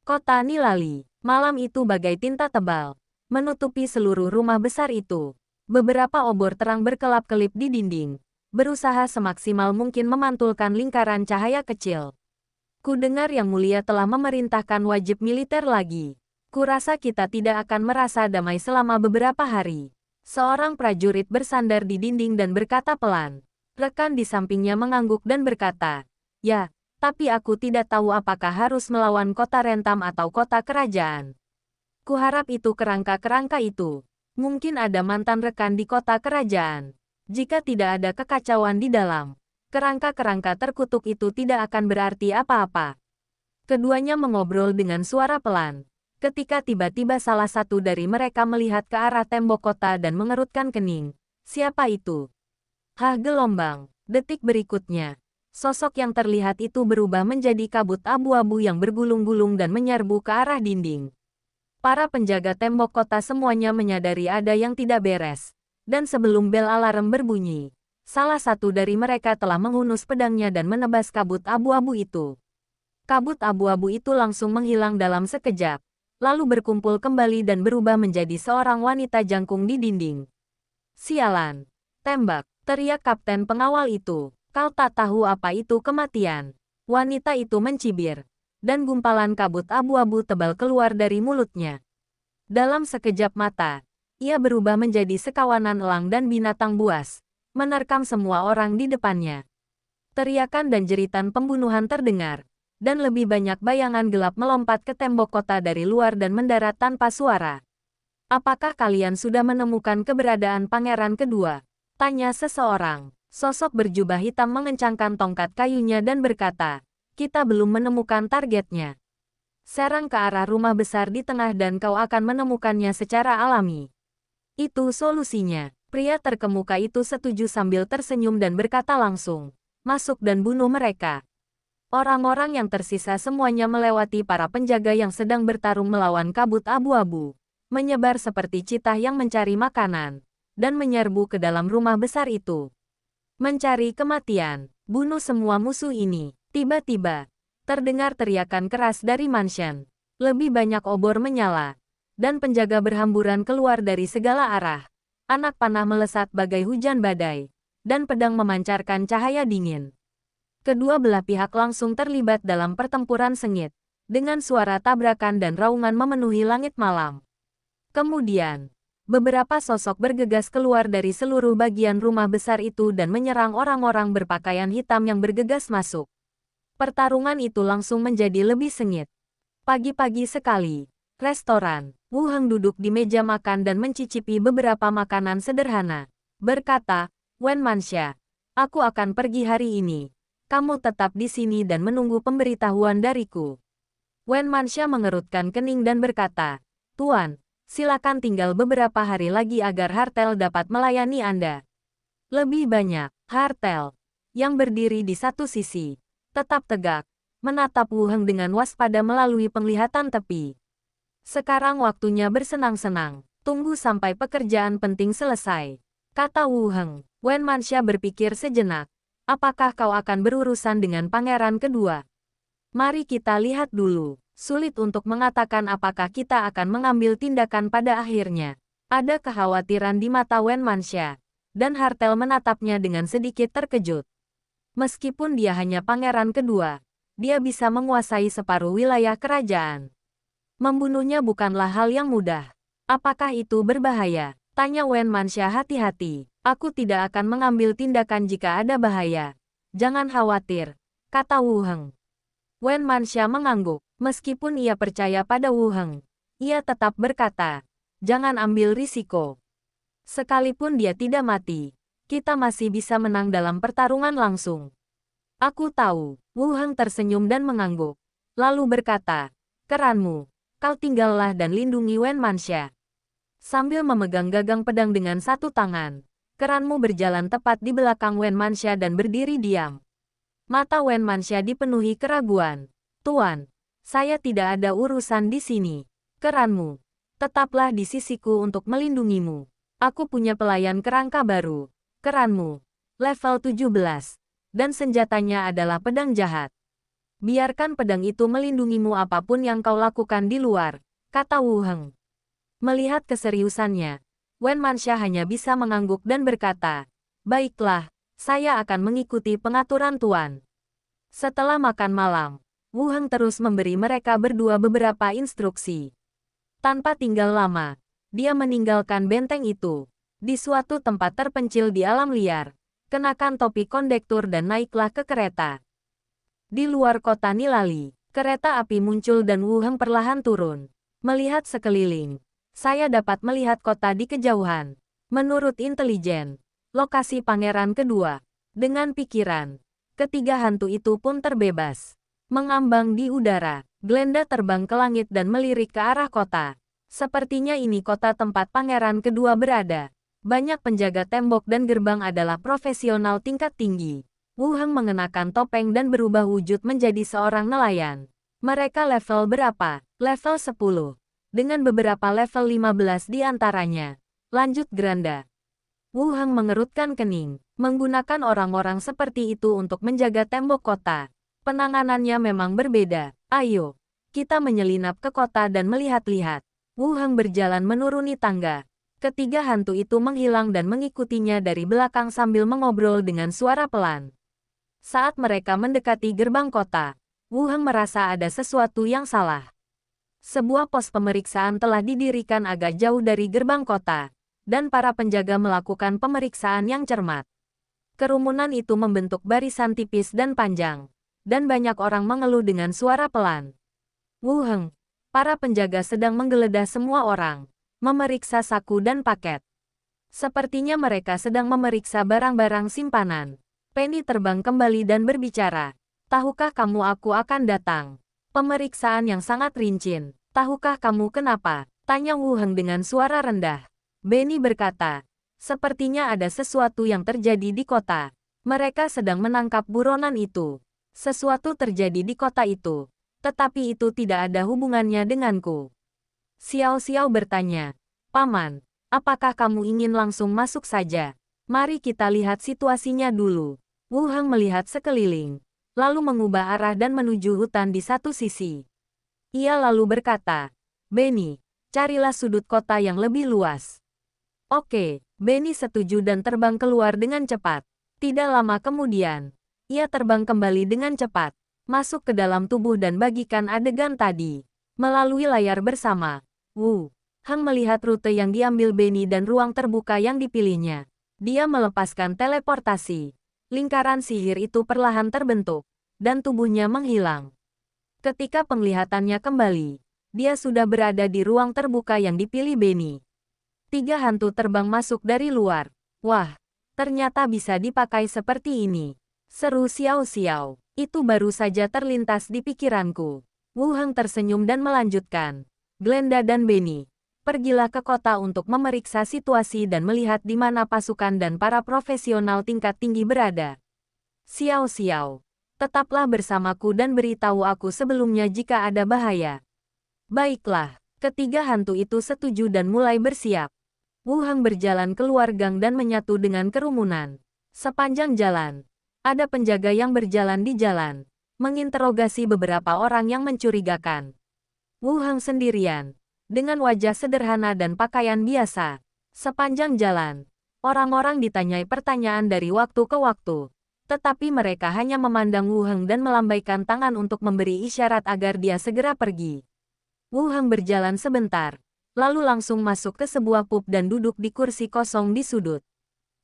Kota Nilali, malam itu bagai tinta tebal, menutupi seluruh rumah besar itu. Beberapa obor terang berkelap-kelip di dinding, berusaha semaksimal mungkin memantulkan lingkaran cahaya kecil. Kudengar Yang Mulia telah memerintahkan wajib militer lagi. Kurasa kita tidak akan merasa damai selama beberapa hari. Seorang prajurit bersandar di dinding dan berkata pelan. Rekan di sampingnya mengangguk dan berkata, "Ya, tapi aku tidak tahu apakah harus melawan kota Rentam atau kota kerajaan. Kuharap itu kerangka-kerangka itu. Mungkin ada mantan rekan di kota kerajaan. Jika tidak ada kekacauan di dalam, kerangka-kerangka terkutuk itu tidak akan berarti apa-apa." Keduanya mengobrol dengan suara pelan. Ketika tiba-tiba salah satu dari mereka melihat ke arah tembok kota dan mengerutkan kening. Siapa itu? Hah, gelombang. Detik berikutnya, sosok yang terlihat itu berubah menjadi kabut abu-abu yang bergulung-gulung dan menyerbu ke arah dinding. Para penjaga tembok kota semuanya menyadari ada yang tidak beres. Dan sebelum bel alarm berbunyi, salah satu dari mereka telah menghunus pedangnya dan menebas kabut abu-abu itu. Kabut abu-abu itu langsung menghilang dalam sekejap, lalu berkumpul kembali dan berubah menjadi seorang wanita jangkung di dinding. "Sialan! Tembak!" teriak kapten pengawal itu. "Kau tak tahu apa itu kematian." Wanita itu mencibir, dan gumpalan kabut abu-abu tebal keluar dari mulutnya. Dalam sekejap mata, ia berubah menjadi sekawanan elang dan binatang buas, menerkam semua orang di depannya. Teriakan dan jeritan pembunuhan terdengar, dan lebih banyak bayangan gelap melompat ke tembok kota dari luar dan mendarat tanpa suara. "Apakah kalian sudah menemukan keberadaan pangeran kedua?" tanya seseorang. Sosok berjubah hitam mengencangkan tongkat kayunya dan berkata, "Kita belum menemukan targetnya. Serang ke arah rumah besar di tengah dan kau akan menemukannya secara alami." "Itu solusinya." Pria terkemuka itu setuju sambil tersenyum dan berkata langsung, "Masuk dan bunuh mereka." Orang-orang yang tersisa semuanya melewati para penjaga yang sedang bertarung melawan kabut abu-abu, menyebar seperti citah yang mencari makanan, dan menyerbu ke dalam rumah besar itu. Mencari kematian, bunuh semua musuh ini. Tiba-tiba, terdengar teriakan keras dari mansion. Lebih banyak obor menyala, dan penjaga berhamburan keluar dari segala arah. Anak panah melesat bagai hujan badai, dan pedang memancarkan cahaya dingin. Kedua belah pihak langsung terlibat dalam pertempuran sengit, dengan suara tabrakan dan raungan memenuhi langit malam. Kemudian, beberapa sosok bergegas keluar dari seluruh bagian rumah besar itu dan menyerang orang-orang berpakaian hitam yang bergegas masuk. Pertarungan itu langsung menjadi lebih sengit. Pagi-pagi sekali, restoran, Wu Heng duduk di meja makan dan mencicipi beberapa makanan sederhana. Berkata, "Wen Manxia, aku akan pergi hari ini. Kamu tetap di sini dan menunggu pemberitahuan dariku." Wen Manxia mengerutkan kening dan berkata, "Tuan, silakan tinggal beberapa hari lagi agar Hartel dapat melayani Anda." Lebih banyak, Hartel, yang berdiri di satu sisi, tetap tegak, menatap Wu Heng dengan waspada melalui penglihatan tepi. "Sekarang waktunya bersenang-senang. Tunggu sampai pekerjaan penting selesai," kata Wu Heng. Wen Manxia berpikir sejenak. "Apakah kau akan berurusan dengan pangeran kedua? Mari kita lihat dulu." Sulit untuk mengatakan apakah kita akan mengambil tindakan pada akhirnya. Ada kekhawatiran di mata Wen Manxia, dan Hartel menatapnya dengan sedikit terkejut. Meskipun dia hanya pangeran kedua, dia bisa menguasai separuh wilayah kerajaan. Membunuhnya bukanlah hal yang mudah. "Apakah itu berbahaya?" tanya Wen Manxia hati-hati. "Aku tidak akan mengambil tindakan jika ada bahaya. Jangan khawatir," kata Wu Heng. Wen Manxia mengangguk. Meskipun ia percaya pada Wu Heng, ia tetap berkata, "Jangan ambil risiko. Sekalipun dia tidak mati, kita masih bisa menang dalam pertarungan langsung." "Aku tahu." Wu Heng tersenyum dan mengangguk, lalu berkata, "Keranmu, kau tinggallah dan lindungi Wen Manxia." Sambil memegang gagang pedang dengan satu tangan, keranmu berjalan tepat di belakang Wen Manxia dan berdiri diam. Mata Wen Manxia dipenuhi keraguan. "Tuan, saya tidak ada urusan di sini. Keranmu, tetaplah di sisiku untuk melindungimu. Aku punya pelayan kerangka baru. Keranmu, level 17. Dan senjatanya adalah pedang jahat. Biarkan pedang itu melindungimu apapun yang kau lakukan di luar," kata Wu Heng. Melihat keseriusannya, Wen Manxia hanya bisa mengangguk dan berkata, "Baiklah, saya akan mengikuti pengaturan Tuan." Setelah makan malam, Wu Heng terus memberi mereka berdua beberapa instruksi. Tanpa tinggal lama, dia meninggalkan benteng itu. Di suatu tempat terpencil di alam liar, kenakan topi kondektur dan naiklah ke kereta. Di luar kota Nilali, kereta api muncul dan Wu Heng perlahan turun. Melihat sekeliling, saya dapat melihat kota di kejauhan. Menurut intelijen, lokasi pangeran kedua. Dengan pikiran, ketiga hantu itu pun terbebas. Mengambang di udara, Glenda terbang ke langit dan melirik ke arah kota. Sepertinya ini kota tempat pangeran kedua berada. Banyak penjaga tembok dan gerbang adalah profesional tingkat tinggi. Wu Heng mengenakan topeng dan berubah wujud menjadi seorang nelayan. Mereka level berapa? Level 10. Dengan beberapa level 15 di antaranya. Lanjut Granda. Wu Heng mengerutkan kening. Menggunakan orang-orang seperti itu untuk menjaga tembok kota. Penanganannya memang berbeda. Ayo, kita menyelinap ke kota dan melihat-lihat. Wu Heng berjalan menuruni tangga. Ketiga hantu itu menghilang dan mengikutinya dari belakang sambil mengobrol dengan suara pelan. Saat mereka mendekati gerbang kota, Wu Heng merasa ada sesuatu yang salah. Sebuah pos pemeriksaan telah didirikan agak jauh dari gerbang kota, dan para penjaga melakukan pemeriksaan yang cermat. Kerumunan itu membentuk barisan tipis dan panjang, dan banyak orang mengeluh dengan suara pelan. Wu Heng, para penjaga sedang menggeledah semua orang, memeriksa saku dan paket. Sepertinya mereka sedang memeriksa barang-barang simpanan. Penny terbang kembali dan berbicara. Tahukah kamu aku akan datang? Pemeriksaan yang sangat rinci. Tahukah kamu kenapa? Tanya Wu Heng dengan suara rendah. Benny berkata, sepertinya ada sesuatu yang terjadi di kota. Mereka sedang menangkap buronan itu. Sesuatu terjadi di kota itu. Tetapi itu tidak ada hubungannya denganku. Xiao Xiao bertanya, Paman, apakah kamu ingin langsung masuk saja? Mari kita lihat situasinya dulu. Wu Heng melihat sekeliling, lalu mengubah arah dan menuju hutan di satu sisi. Ia lalu berkata, Benny, carilah sudut kota yang lebih luas. Oke, Benny setuju dan terbang keluar dengan cepat. Tidak lama kemudian, ia terbang kembali dengan cepat, masuk ke dalam tubuh dan bagikan adegan tadi. Melalui layar bersama, Wu Heng melihat rute yang diambil Benny dan ruang terbuka yang dipilihnya. Dia melepaskan teleportasi. Lingkaran sihir itu perlahan terbentuk, dan tubuhnya menghilang. Ketika penglihatannya kembali, dia sudah berada di ruang terbuka yang dipilih Benny. Tiga hantu terbang masuk dari luar. Wah, ternyata bisa dipakai seperti ini. Seru Xiao Xiao. Itu baru saja terlintas di pikiranku. Wu Heng tersenyum dan melanjutkan. Glenda dan Benny, pergilah ke kota untuk memeriksa situasi dan melihat di mana pasukan dan para profesional tingkat tinggi berada. Xiao Xiao, tetaplah bersamaku dan beritahu aku sebelumnya jika ada bahaya. Baiklah, ketiga hantu itu setuju dan mulai bersiap. Wu Heng berjalan keluar gang dan menyatu dengan kerumunan. Sepanjang jalan, ada penjaga yang berjalan di jalan, menginterogasi beberapa orang yang mencurigakan. Wu Heng sendirian, dengan wajah sederhana dan pakaian biasa. Sepanjang jalan, orang-orang ditanyai pertanyaan dari waktu ke waktu. Tetapi mereka hanya memandang Wu Heng dan melambaikan tangan untuk memberi isyarat agar dia segera pergi. Wu Heng berjalan sebentar, lalu langsung masuk ke sebuah pub dan duduk di kursi kosong di sudut.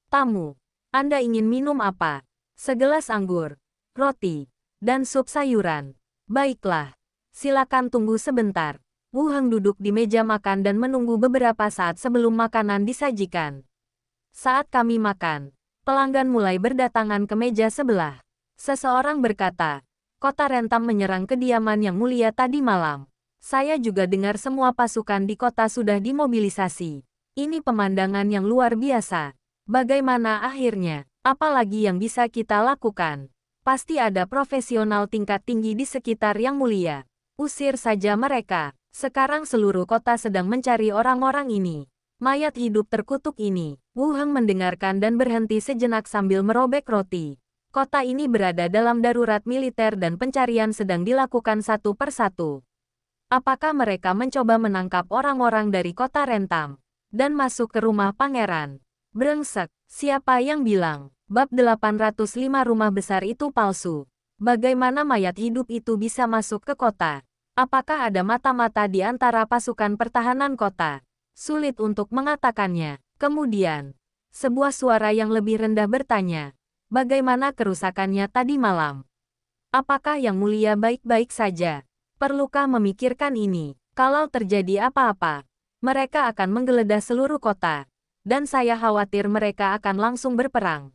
Tamu, Anda ingin minum apa? Segelas anggur, roti, dan sup sayuran. Baiklah. Silakan tunggu sebentar. Wu Heng duduk di meja makan dan menunggu beberapa saat sebelum makanan disajikan. Saat kami makan, pelanggan mulai berdatangan ke meja sebelah. Seseorang berkata, kota Rentam menyerang kediaman yang mulia tadi malam. Saya juga dengar semua pasukan di kota sudah dimobilisasi. Ini pemandangan yang luar biasa. Bagaimana akhirnya? Apalagi yang bisa kita lakukan? Pasti ada profesional tingkat tinggi di sekitar yang mulia. Usir saja mereka. Sekarang seluruh kota sedang mencari orang-orang ini. Mayat hidup terkutuk ini. Wu Heng mendengarkan dan berhenti sejenak sambil merobek roti. Kota ini berada dalam darurat militer dan pencarian sedang dilakukan satu persatu. Apakah mereka mencoba menangkap orang-orang dari kota Rentam? dan masuk ke rumah pangeran. Brengsek, siapa yang bilang? Bab 805 rumah besar itu palsu. Bagaimana mayat hidup itu bisa masuk ke kota? Apakah ada mata-mata di antara pasukan pertahanan kota? Sulit untuk mengatakannya. Kemudian, sebuah suara yang lebih rendah bertanya, bagaimana kerusakannya tadi malam? Apakah Yang Mulia baik-baik saja? Perlukah memikirkan ini? Kalau terjadi apa-apa, mereka akan menggeledah seluruh kota. Dan saya khawatir mereka akan langsung berperang.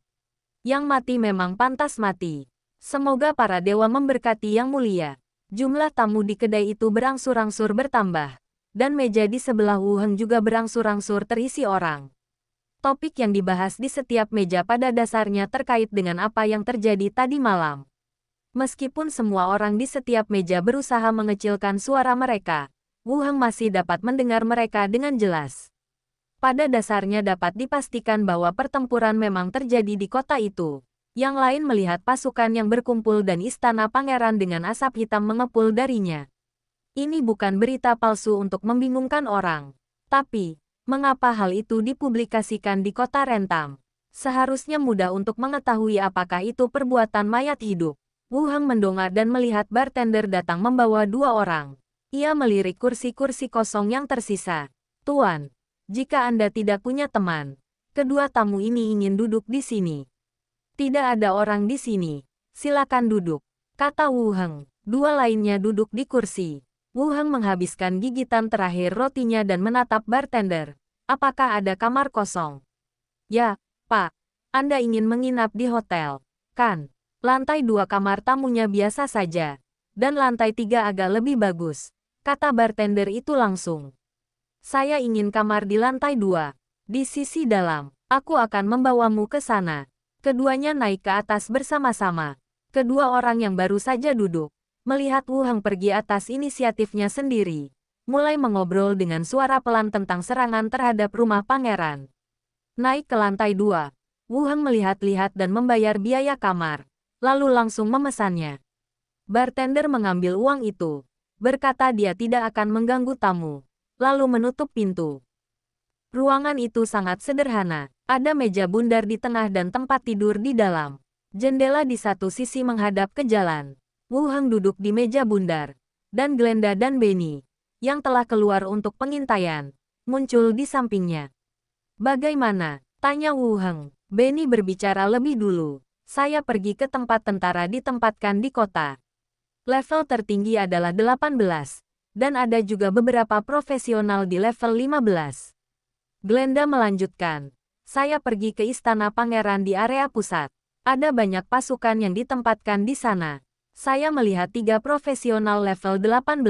Yang mati memang pantas mati. Semoga para dewa memberkati Yang Mulia. Jumlah tamu di kedai itu berangsur-angsur bertambah. Dan meja di sebelah Wu Heng juga berangsur-angsur terisi orang. Topik yang dibahas di setiap meja pada dasarnya terkait dengan apa yang terjadi tadi malam. Meskipun semua orang di setiap meja berusaha mengecilkan suara mereka, Wu Heng masih dapat mendengar mereka dengan jelas. Pada dasarnya dapat dipastikan bahwa pertempuran memang terjadi di kota itu. Yang lain melihat pasukan yang berkumpul dan istana pangeran dengan asap hitam mengepul darinya. Ini bukan berita palsu untuk membingungkan orang. Tapi, mengapa hal itu dipublikasikan di kota Rentam? Seharusnya mudah untuk mengetahui apakah itu perbuatan mayat hidup. Wu Heng mendongak dan melihat bartender datang membawa 2 orang. Ia melirik kursi-kursi kosong yang tersisa. Tuan, jika Anda tidak punya teman, kedua tamu ini ingin duduk di sini. Tidak ada orang di sini. Silakan duduk, kata Wu Heng. 2 lainnya duduk di kursi. Wu Heng menghabiskan gigitan terakhir rotinya dan menatap bartender. Apakah ada kamar kosong? Ya, Pak. Anda ingin menginap di hotel, kan? Lantai 2 kamar tamunya biasa saja. Dan lantai 3 agak lebih bagus, kata bartender itu langsung. Saya ingin kamar di lantai 2. Di sisi dalam. Aku akan membawamu ke sana. Keduanya naik ke atas bersama-sama. Kedua orang yang baru saja duduk, melihat Wu Heng pergi atas inisiatifnya sendiri, mulai mengobrol dengan suara pelan tentang serangan terhadap rumah pangeran. Naik ke lantai 2. Wu Heng melihat-lihat dan membayar biaya kamar, lalu langsung memesannya. Bartender mengambil uang itu, berkata dia tidak akan mengganggu tamu, lalu menutup pintu. Ruangan itu sangat sederhana. Ada meja bundar di tengah dan tempat tidur di dalam. Jendela di satu sisi menghadap ke jalan. Wu Heng duduk di meja bundar. Dan Glenda dan Benny, yang telah keluar untuk pengintaian, muncul di sampingnya. Bagaimana? Tanya Wu Heng. Benny berbicara lebih dulu. Saya pergi ke tempat tentara ditempatkan di kota. Level tertinggi adalah 18. Dan ada juga beberapa profesional di level 15. Glenda melanjutkan. Saya pergi ke istana pangeran di area pusat. Ada banyak pasukan yang ditempatkan di sana. Saya melihat 3 profesional level 18.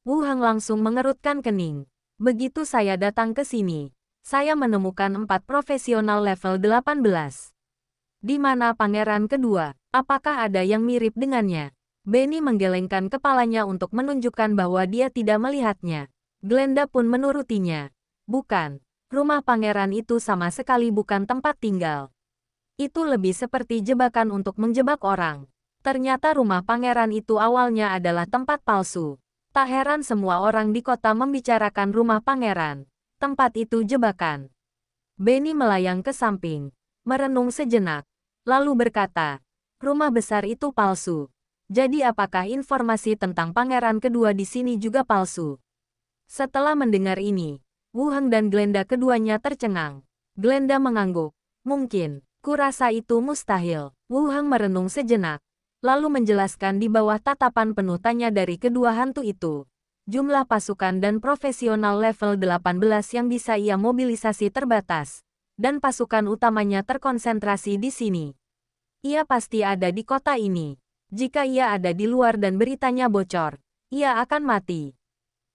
Wu Heng langsung mengerutkan kening. Begitu saya datang ke sini, saya menemukan 4 profesional level 18. Di mana pangeran kedua? Apakah ada yang mirip dengannya? Benny menggelengkan kepalanya untuk menunjukkan bahwa dia tidak melihatnya. Glenda pun menurutinya. Bukan. Rumah pangeran itu sama sekali bukan tempat tinggal. Itu lebih seperti jebakan untuk menjebak orang. Ternyata rumah pangeran itu awalnya adalah tempat palsu. Tak heran semua orang di kota membicarakan rumah pangeran. Tempat itu jebakan. Benny melayang ke samping, merenung sejenak, lalu berkata, rumah besar itu palsu. Jadi apakah informasi tentang pangeran kedua di sini juga palsu? Setelah mendengar ini, Wu Heng dan Glenda keduanya tercengang. Glenda mengangguk. Mungkin, kurasa itu mustahil. Wu Heng merenung sejenak, lalu menjelaskan di bawah tatapan penuh tanya dari kedua hantu itu. Jumlah pasukan dan profesional level 18 yang bisa ia mobilisasi terbatas, dan pasukan utamanya terkonsentrasi di sini. Ia pasti ada di kota ini. Jika ia ada di luar dan beritanya bocor, ia akan mati.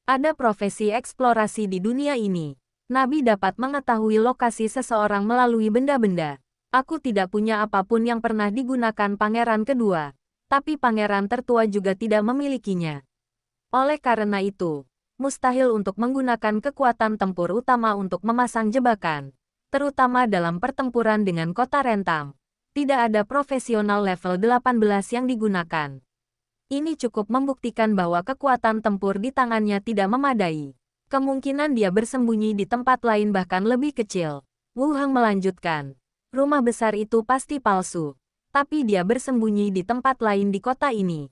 Ada profesi eksplorasi di dunia ini. Nabi dapat mengetahui lokasi seseorang melalui benda-benda. Aku tidak punya apapun yang pernah digunakan pangeran kedua, tapi pangeran tertua juga tidak memilikinya. Oleh karena itu, mustahil untuk menggunakan kekuatan tempur utama untuk memasang jebakan, terutama dalam pertempuran dengan kota Rentam. Tidak ada profesional level 18 yang digunakan. Ini cukup membuktikan bahwa kekuatan tempur di tangannya tidak memadai. Kemungkinan dia bersembunyi di tempat lain bahkan lebih kecil. Wu Heng melanjutkan. Rumah besar itu pasti palsu. Tapi dia bersembunyi di tempat lain di kota ini.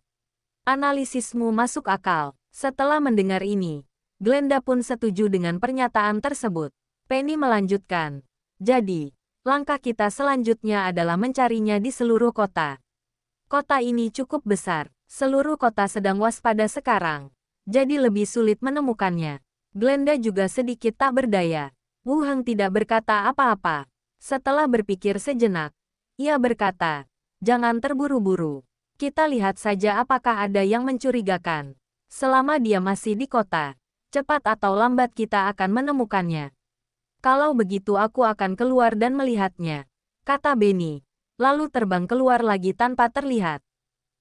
Analisismu masuk akal. Setelah mendengar ini, Glenda pun setuju dengan pernyataan tersebut. Penny melanjutkan. Jadi, langkah kita selanjutnya adalah mencarinya di seluruh kota. Kota ini cukup besar. Seluruh kota sedang waspada sekarang. Jadi lebih sulit menemukannya. Glenda juga sedikit tak berdaya. Wu Heng tidak berkata apa-apa. Setelah berpikir sejenak, ia berkata, jangan terburu-buru. Kita lihat saja apakah ada yang mencurigakan. Selama dia masih di kota, cepat atau lambat kita akan menemukannya. Kalau begitu aku akan keluar dan melihatnya, kata Benny, lalu terbang keluar lagi tanpa terlihat.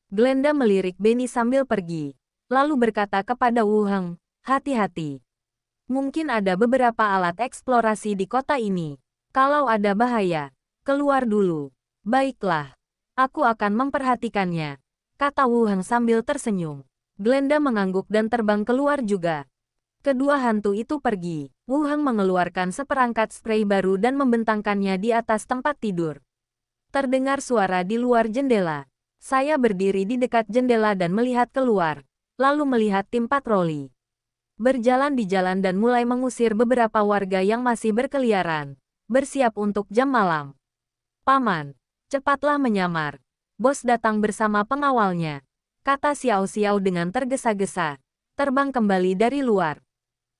Glenda melirik Benny sambil pergi, lalu berkata kepada Wu Heng, hati-hati. Mungkin ada beberapa alat eksplorasi di kota ini. Kalau ada bahaya, keluar dulu. Baiklah, aku akan memperhatikannya, kata Wu Heng sambil tersenyum. Glenda mengangguk dan terbang keluar juga. Kedua hantu itu pergi. Wu Heng mengeluarkan seperangkat spray baru dan membentangkannya di atas tempat tidur. Terdengar suara di luar jendela. Saya berdiri di dekat jendela dan melihat keluar, lalu melihat tim patroli berjalan di jalan dan mulai mengusir beberapa warga yang masih berkeliaran, bersiap untuk jam malam. Paman, cepatlah menyamar. Bos datang bersama pengawalnya, kata Xiao Xiao dengan tergesa-gesa, terbang kembali dari luar.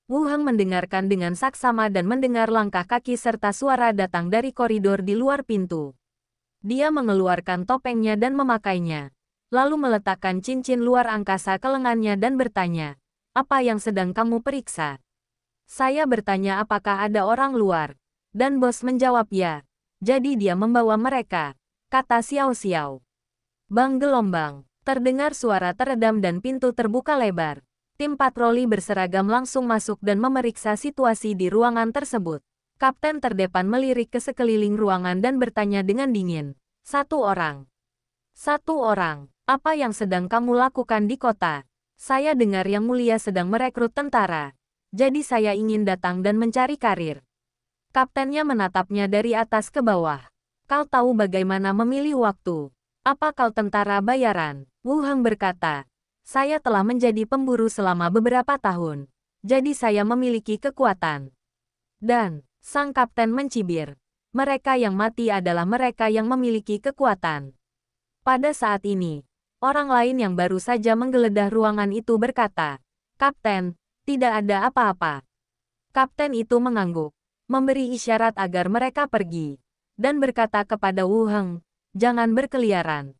Wu Heng mendengarkan dengan saksama dan mendengar langkah kaki serta suara datang dari koridor di luar pintu. Dia mengeluarkan topengnya dan memakainya, lalu meletakkan cincin luar angkasa ke lengannya dan bertanya, apa yang sedang kamu periksa? Saya bertanya apakah ada orang luar, dan bos menjawab ya. Jadi dia membawa mereka, kata Xiao Xiao. Bang gelombang, terdengar suara teredam dan pintu terbuka lebar. Tim patroli berseragam langsung masuk dan memeriksa situasi di ruangan tersebut. Kapten terdepan melirik ke sekeliling ruangan dan bertanya dengan dingin. Satu orang, apa yang sedang kamu lakukan di kota? Saya dengar Yang Mulia sedang merekrut tentara. Jadi saya ingin datang dan mencari karir. Kaptennya menatapnya dari atas ke bawah. Kau tahu bagaimana memilih waktu. Apa kau tentara bayaran? Wu Heng berkata. Saya telah menjadi pemburu selama beberapa tahun. Jadi saya memiliki kekuatan. Dan, sang kapten mencibir. Mereka yang mati adalah mereka yang memiliki kekuatan. Pada saat ini, orang lain yang baru saja menggeledah ruangan itu berkata, Kapten, tidak ada apa-apa. Kapten itu mengangguk, memberi isyarat agar mereka pergi, dan berkata kepada Wu Heng, jangan berkeliaran.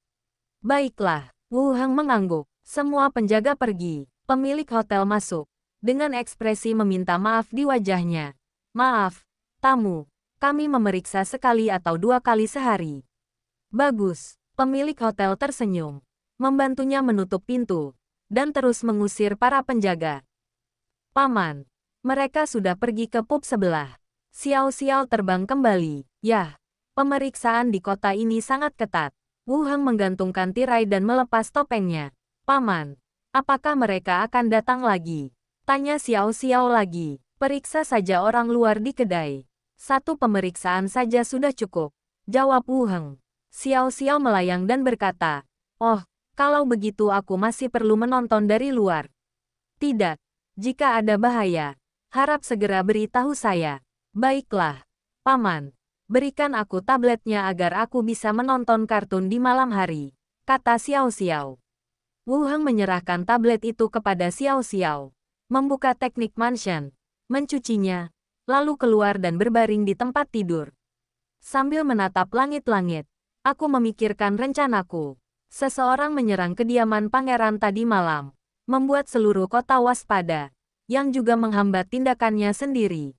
Baiklah, Wu Heng mengangguk. Semua penjaga pergi. Pemilik hotel masuk, dengan ekspresi meminta maaf di wajahnya. Maaf, tamu, kami memeriksa sekali atau 2 kali sehari. Bagus, pemilik hotel tersenyum. Membantunya menutup pintu, dan terus mengusir para penjaga. Paman, mereka sudah pergi ke pub sebelah. Xiao Xiao terbang kembali. Yah, pemeriksaan di kota ini sangat ketat. Wu Heng menggantungkan tirai dan melepas topengnya. Paman, apakah mereka akan datang lagi? Tanya Xiao Xiao lagi. Periksa saja orang luar di kedai. 1 pemeriksaan saja sudah cukup, jawab Wu Heng. Xiao Xiao melayang dan berkata, oh, kalau begitu aku masih perlu menonton dari luar. Tidak, jika ada bahaya, harap segera beritahu saya. Baiklah, Paman, berikan aku tabletnya agar aku bisa menonton kartun di malam hari, kata Xiao Xiao. Wu Heng menyerahkan tablet itu kepada Xiao Xiao, membuka teknik mansion, mencucinya, lalu keluar dan berbaring di tempat tidur. Sambil menatap langit-langit, aku memikirkan rencanaku. Seseorang menyerang kediaman pangeran tadi malam, membuat seluruh kota waspada, yang juga menghambat tindakannya sendiri.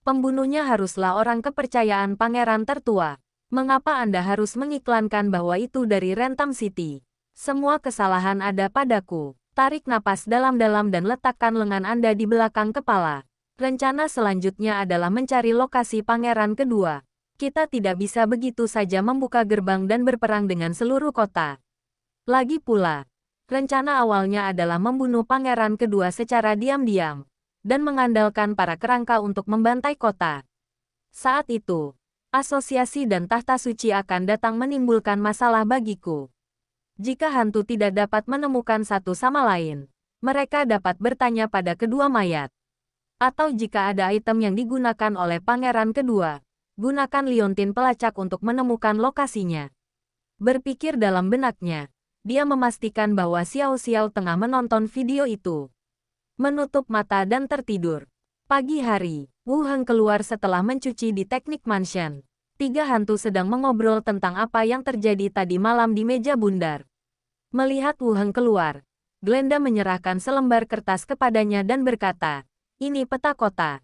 Pembunuhnya haruslah orang kepercayaan pangeran tertua. Mengapa Anda harus mengiklankan bahwa itu dari Rentam City? Semua kesalahan ada padaku. Tarik napas dalam-dalam dan letakkan lengan Anda di belakang kepala. Rencana selanjutnya adalah mencari lokasi pangeran kedua. Kita tidak bisa begitu saja membuka gerbang dan berperang dengan seluruh kota. Lagi pula, rencana awalnya adalah membunuh pangeran kedua secara diam-diam. dan mengandalkan para kerangka untuk membantai kota. Saat itu, asosiasi dan tahta suci akan datang menimbulkan masalah bagiku. Jika hantu tidak dapat menemukan satu sama lain, mereka dapat bertanya pada kedua mayat. Atau jika ada item yang digunakan oleh pangeran kedua, gunakan liontin pelacak untuk menemukan lokasinya. Berpikir dalam benaknya, dia memastikan bahwa Xiao Xiao tengah menonton video itu. Menutup mata dan tertidur. Pagi hari, Wu Heng keluar setelah mencuci di teknik mansion. Tiga hantu sedang mengobrol tentang apa yang terjadi tadi malam di meja bundar. Melihat Wu Heng keluar, Glenda menyerahkan selembar kertas kepadanya dan berkata, "Ini peta kota.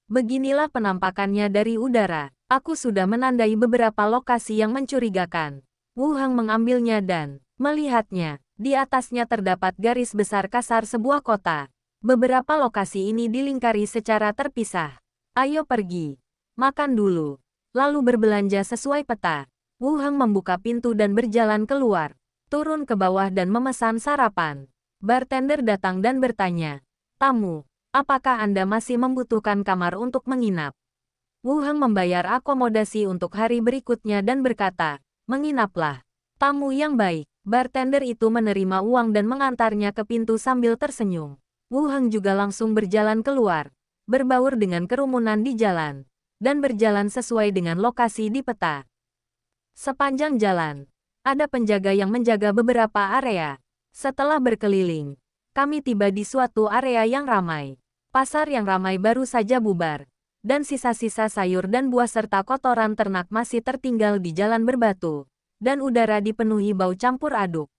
Beginilah penampakannya dari udara. Aku sudah menandai beberapa lokasi yang mencurigakan." Wu Heng mengambilnya dan melihatnya. Di atasnya terdapat garis besar kasar sebuah kota. Beberapa lokasi ini dilingkari secara terpisah. Ayo pergi. Makan dulu. Lalu berbelanja sesuai peta. Wu Heng membuka pintu dan berjalan keluar. Turun ke bawah dan memesan sarapan. Bartender datang dan bertanya, "Tamu, apakah Anda masih membutuhkan kamar untuk menginap?" Wu Heng membayar akomodasi untuk hari berikutnya dan berkata, "Menginaplah." Tamu yang baik. Bartender itu menerima uang dan mengantarnya ke pintu sambil tersenyum. Wu Heng juga langsung berjalan keluar, berbaur dengan kerumunan di jalan, dan berjalan sesuai dengan lokasi di peta. Sepanjang jalan, ada penjaga yang menjaga beberapa area. Setelah berkeliling, kami tiba di suatu area yang ramai. Pasar yang ramai baru saja bubar, dan sisa-sisa sayur dan buah serta kotoran ternak masih tertinggal di jalan berbatu, dan udara dipenuhi bau campur aduk.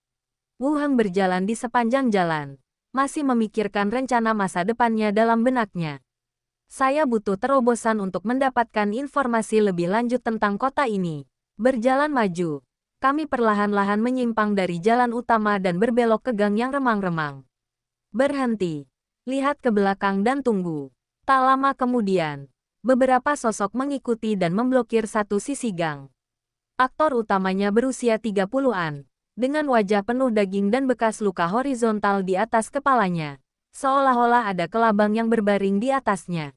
Wu Heng berjalan di sepanjang jalan, masih memikirkan rencana masa depannya dalam benaknya. Saya butuh terobosan untuk mendapatkan informasi lebih lanjut tentang kota ini. Berjalan maju, kami perlahan-lahan menyimpang dari jalan utama dan berbelok ke gang yang remang-remang. Berhenti, lihat ke belakang dan tunggu. Tak lama kemudian, beberapa sosok mengikuti dan memblokir satu sisi gang. Aktor utamanya berusia 30-an, dengan wajah penuh daging dan bekas luka horizontal di atas kepalanya, seolah-olah ada kelabang yang berbaring di atasnya.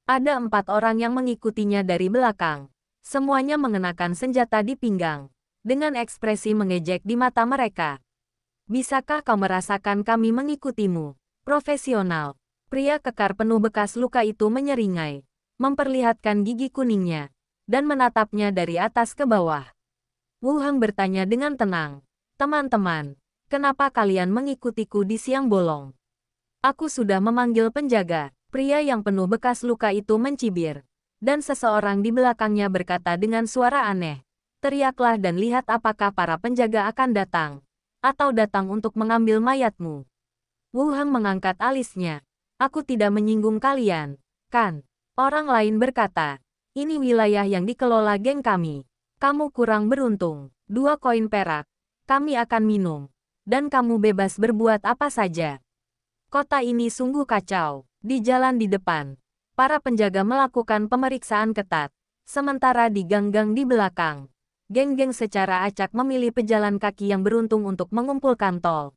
Ada 4 orang yang mengikutinya dari belakang, semuanya mengenakan senjata di pinggang, dengan ekspresi mengejek di mata mereka. "Bisakah kau merasakan kami mengikutimu, profesional?" Pria kekar penuh bekas luka itu menyeringai, memperlihatkan gigi kuningnya, dan menatapnya dari atas ke bawah. Wu Heng bertanya dengan tenang, "Teman-teman, kenapa kalian mengikutiku di siang bolong?" "Aku sudah memanggil penjaga." Pria yang penuh bekas luka itu mencibir, dan seseorang di belakangnya berkata dengan suara aneh, "Teriaklah dan lihat apakah para penjaga akan datang, atau datang untuk mengambil mayatmu." Wu Heng mengangkat alisnya. "Aku tidak menyinggung kalian, kan?" Orang lain berkata, "Ini wilayah yang dikelola geng kami. Kamu kurang beruntung. 2 koin perak. Kami akan minum. Dan kamu bebas berbuat apa saja." Kota ini sungguh kacau. Di jalan di depan, para penjaga melakukan pemeriksaan ketat. Sementara di gang-gang di belakang, geng-geng secara acak memilih pejalan kaki yang beruntung untuk mengumpulkan tol.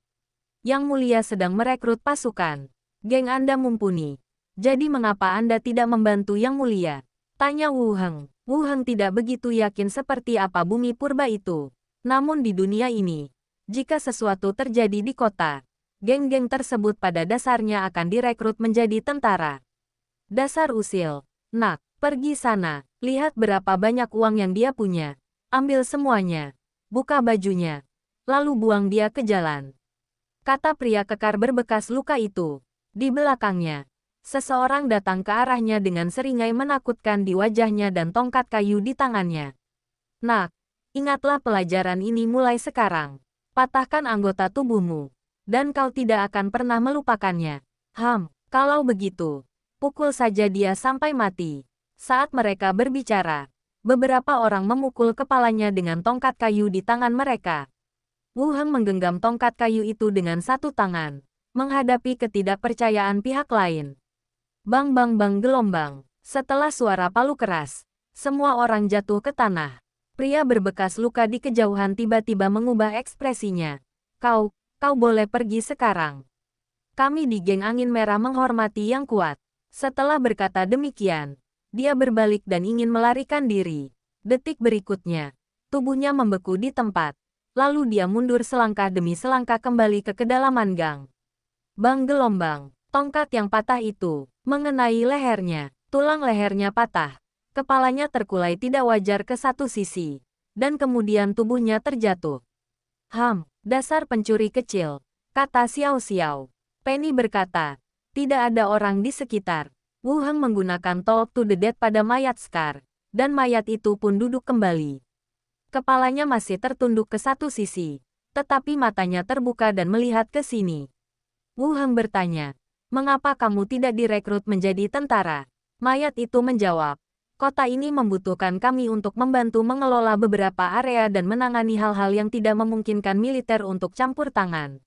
"Yang Mulia sedang merekrut pasukan. Geng Anda mumpuni. Jadi mengapa Anda tidak membantu Yang Mulia?" tanya Wu Heng. Wu Heng tidak begitu yakin seperti apa bumi purba itu. Namun di dunia ini, jika sesuatu terjadi di kota, geng-geng tersebut pada dasarnya akan direkrut menjadi tentara. "Dasar usil. Nak, pergi sana. Lihat berapa banyak uang yang dia punya. Ambil semuanya. Buka bajunya. Lalu buang dia ke jalan," kata pria kekar berbekas luka itu. Di belakangnya, seseorang datang ke arahnya dengan seringai menakutkan di wajahnya dan tongkat kayu di tangannya. "Nak, ingatlah pelajaran ini mulai sekarang. Patahkan anggota tubuhmu, dan kau tidak akan pernah melupakannya." Kalau begitu, pukul saja dia sampai mati." Saat mereka berbicara, beberapa orang memukul kepalanya dengan tongkat kayu di tangan mereka. Wu Heng menggenggam tongkat kayu itu dengan satu tangan, menghadapi ketidakpercayaan pihak lain. Bang bang bang gelombang. Setelah suara palu keras, semua orang jatuh ke tanah. Pria berbekas luka di kejauhan tiba-tiba mengubah ekspresinya. Kau boleh pergi sekarang. Kami di geng angin merah menghormati yang kuat. Setelah berkata demikian, dia berbalik dan ingin melarikan diri. Detik berikutnya, tubuhnya membeku di tempat. Lalu dia mundur selangkah demi selangkah kembali ke kedalaman gang. Bang gelombang, tongkat yang patah itu, mengenai lehernya. Tulang lehernya patah. Kepalanya terkulai tidak wajar ke satu sisi. Dan kemudian tubuhnya terjatuh. Dasar pencuri kecil, kata Xiao Xiao. Penny berkata, tidak ada orang di sekitar. Wu Heng menggunakan talk to the dead pada mayat Scar, dan mayat itu pun duduk kembali. Kepalanya masih tertunduk ke satu sisi, tetapi matanya terbuka dan melihat ke sini. Wu Heng bertanya, mengapa kamu tidak direkrut menjadi tentara? Mayat itu menjawab, kota ini membutuhkan kami untuk membantu mengelola beberapa area dan menangani hal-hal yang tidak memungkinkan militer untuk campur tangan.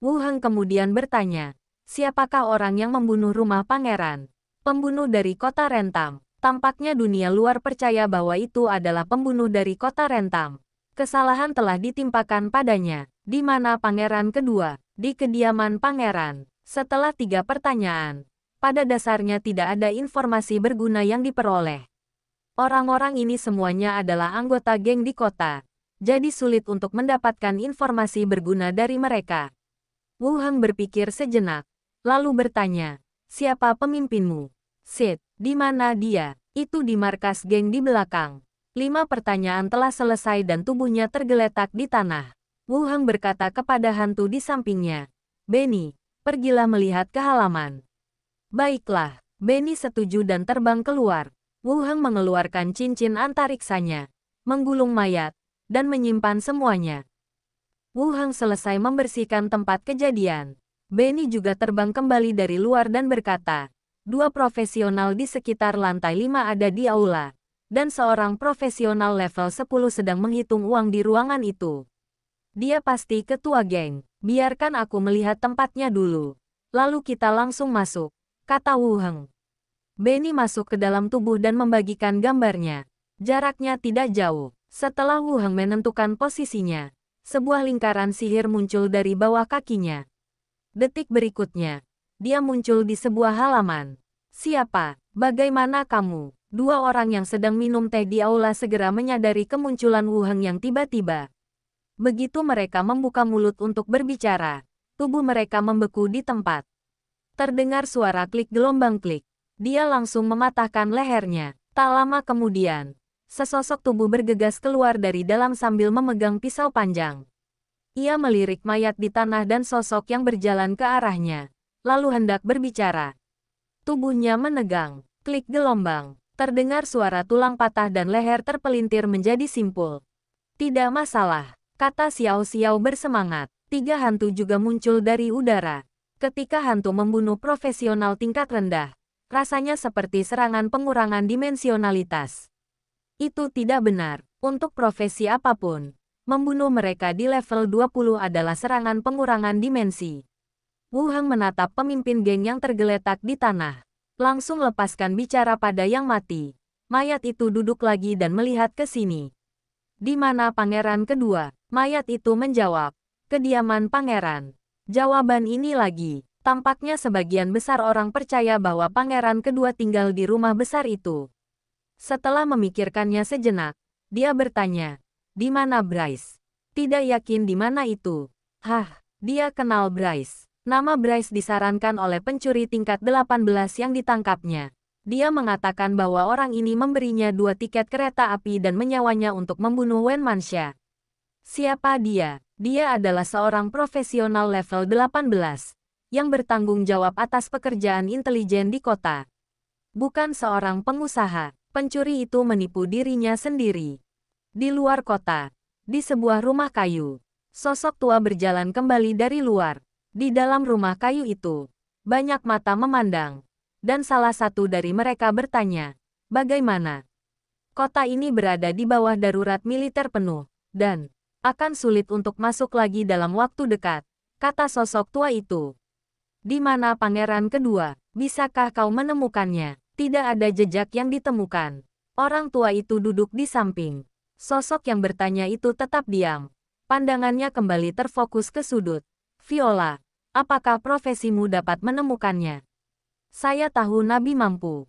Wu Heng kemudian bertanya, siapakah orang yang membunuh rumah pangeran? Pembunuh dari kota Rentam. Tampaknya dunia luar percaya bahwa itu adalah pembunuh dari kota Rentam. Kesalahan telah ditimpakan padanya. Di mana pangeran kedua? Di kediaman pangeran. Setelah 3 pertanyaan, pada dasarnya tidak ada informasi berguna yang diperoleh. Orang-orang ini semuanya adalah anggota geng di kota. Jadi sulit untuk mendapatkan informasi berguna dari mereka. Wu Heng berpikir sejenak, lalu bertanya, siapa pemimpinmu? Sid, di mana dia? Itu di markas geng di belakang. 5 pertanyaan telah selesai dan tubuhnya tergeletak di tanah. Wu Heng berkata kepada hantu di sampingnya, Benny, pergilah melihat ke halaman. Baiklah, Benny setuju dan terbang keluar. Wu Heng mengeluarkan cincin antariksanya, menggulung mayat, dan menyimpan semuanya. Wu Heng selesai membersihkan tempat kejadian. Benny juga terbang kembali dari luar dan berkata, 2 profesional di sekitar lantai 5 ada di aula, dan seorang profesional level 10 sedang menghitung uang di ruangan itu. Dia pasti ketua geng, biarkan aku melihat tempatnya dulu. Lalu kita langsung masuk, kata Wu Heng. Benny masuk ke dalam tubuh dan membagikan gambarnya. Jaraknya tidak jauh. Setelah Wu Heng menentukan posisinya, sebuah lingkaran sihir muncul dari bawah kakinya. Detik berikutnya, dia muncul di sebuah halaman. Siapa? Bagaimana kamu? 2 orang yang sedang minum teh di aula segera menyadari kemunculan Wu Heng yang tiba-tiba. Begitu mereka membuka mulut untuk berbicara, tubuh mereka membeku di tempat. Terdengar suara klik gelombang klik. Dia langsung mematahkan lehernya. Tak lama kemudian, sesosok tubuh bergegas keluar dari dalam sambil memegang pisau panjang. Ia melirik mayat di tanah dan sosok yang berjalan ke arahnya, lalu hendak berbicara. Tubuhnya menegang, klik gelombang, terdengar suara tulang patah dan leher terpelintir menjadi simpul. Tidak masalah, kata Xiao Xiao bersemangat. 3 hantu juga muncul dari udara. Ketika hantu membunuh profesional tingkat rendah, rasanya seperti serangan pengurangan dimensionalitas. Itu tidak benar. Untuk profesi apapun, membunuh mereka di level 20 adalah serangan pengurangan dimensi. Wu Heng menatap pemimpin geng yang tergeletak di tanah. Langsung lepaskan bicara pada yang mati. Mayat itu duduk lagi dan melihat ke sini. Di mana pangeran kedua? Mayat itu menjawab, kediaman pangeran. Jawaban ini lagi. Tampaknya sebagian besar orang percaya bahwa pangeran kedua tinggal di rumah besar itu. Setelah memikirkannya sejenak, dia bertanya, di mana Bryce? Tidak yakin di mana itu. Dia kenal Bryce. Nama Bryce disarankan oleh pencuri tingkat 18 yang ditangkapnya. Dia mengatakan bahwa orang ini memberinya 2 tiket kereta api dan menyawanya untuk membunuh Wen Manxia. Siapa dia? Dia adalah seorang profesional level 18, yang bertanggung jawab atas pekerjaan intelijen di kota. Bukan seorang pengusaha. Pencuri itu menipu dirinya sendiri. Di luar kota, di sebuah rumah kayu, sosok tua berjalan kembali dari luar. Di dalam rumah kayu itu, banyak mata memandang, dan salah satu dari mereka bertanya, bagaimana? Kota ini berada di bawah darurat militer penuh, dan akan sulit untuk masuk lagi dalam waktu dekat, kata sosok tua itu. Di mana pangeran kedua? Bisakah kau menemukannya? Tidak ada jejak yang ditemukan. Orang tua itu duduk di samping. Sosok yang bertanya itu tetap diam. Pandangannya kembali terfokus ke sudut. Viola. Apakah profesimu dapat menemukannya? Saya tahu Nabi mampu.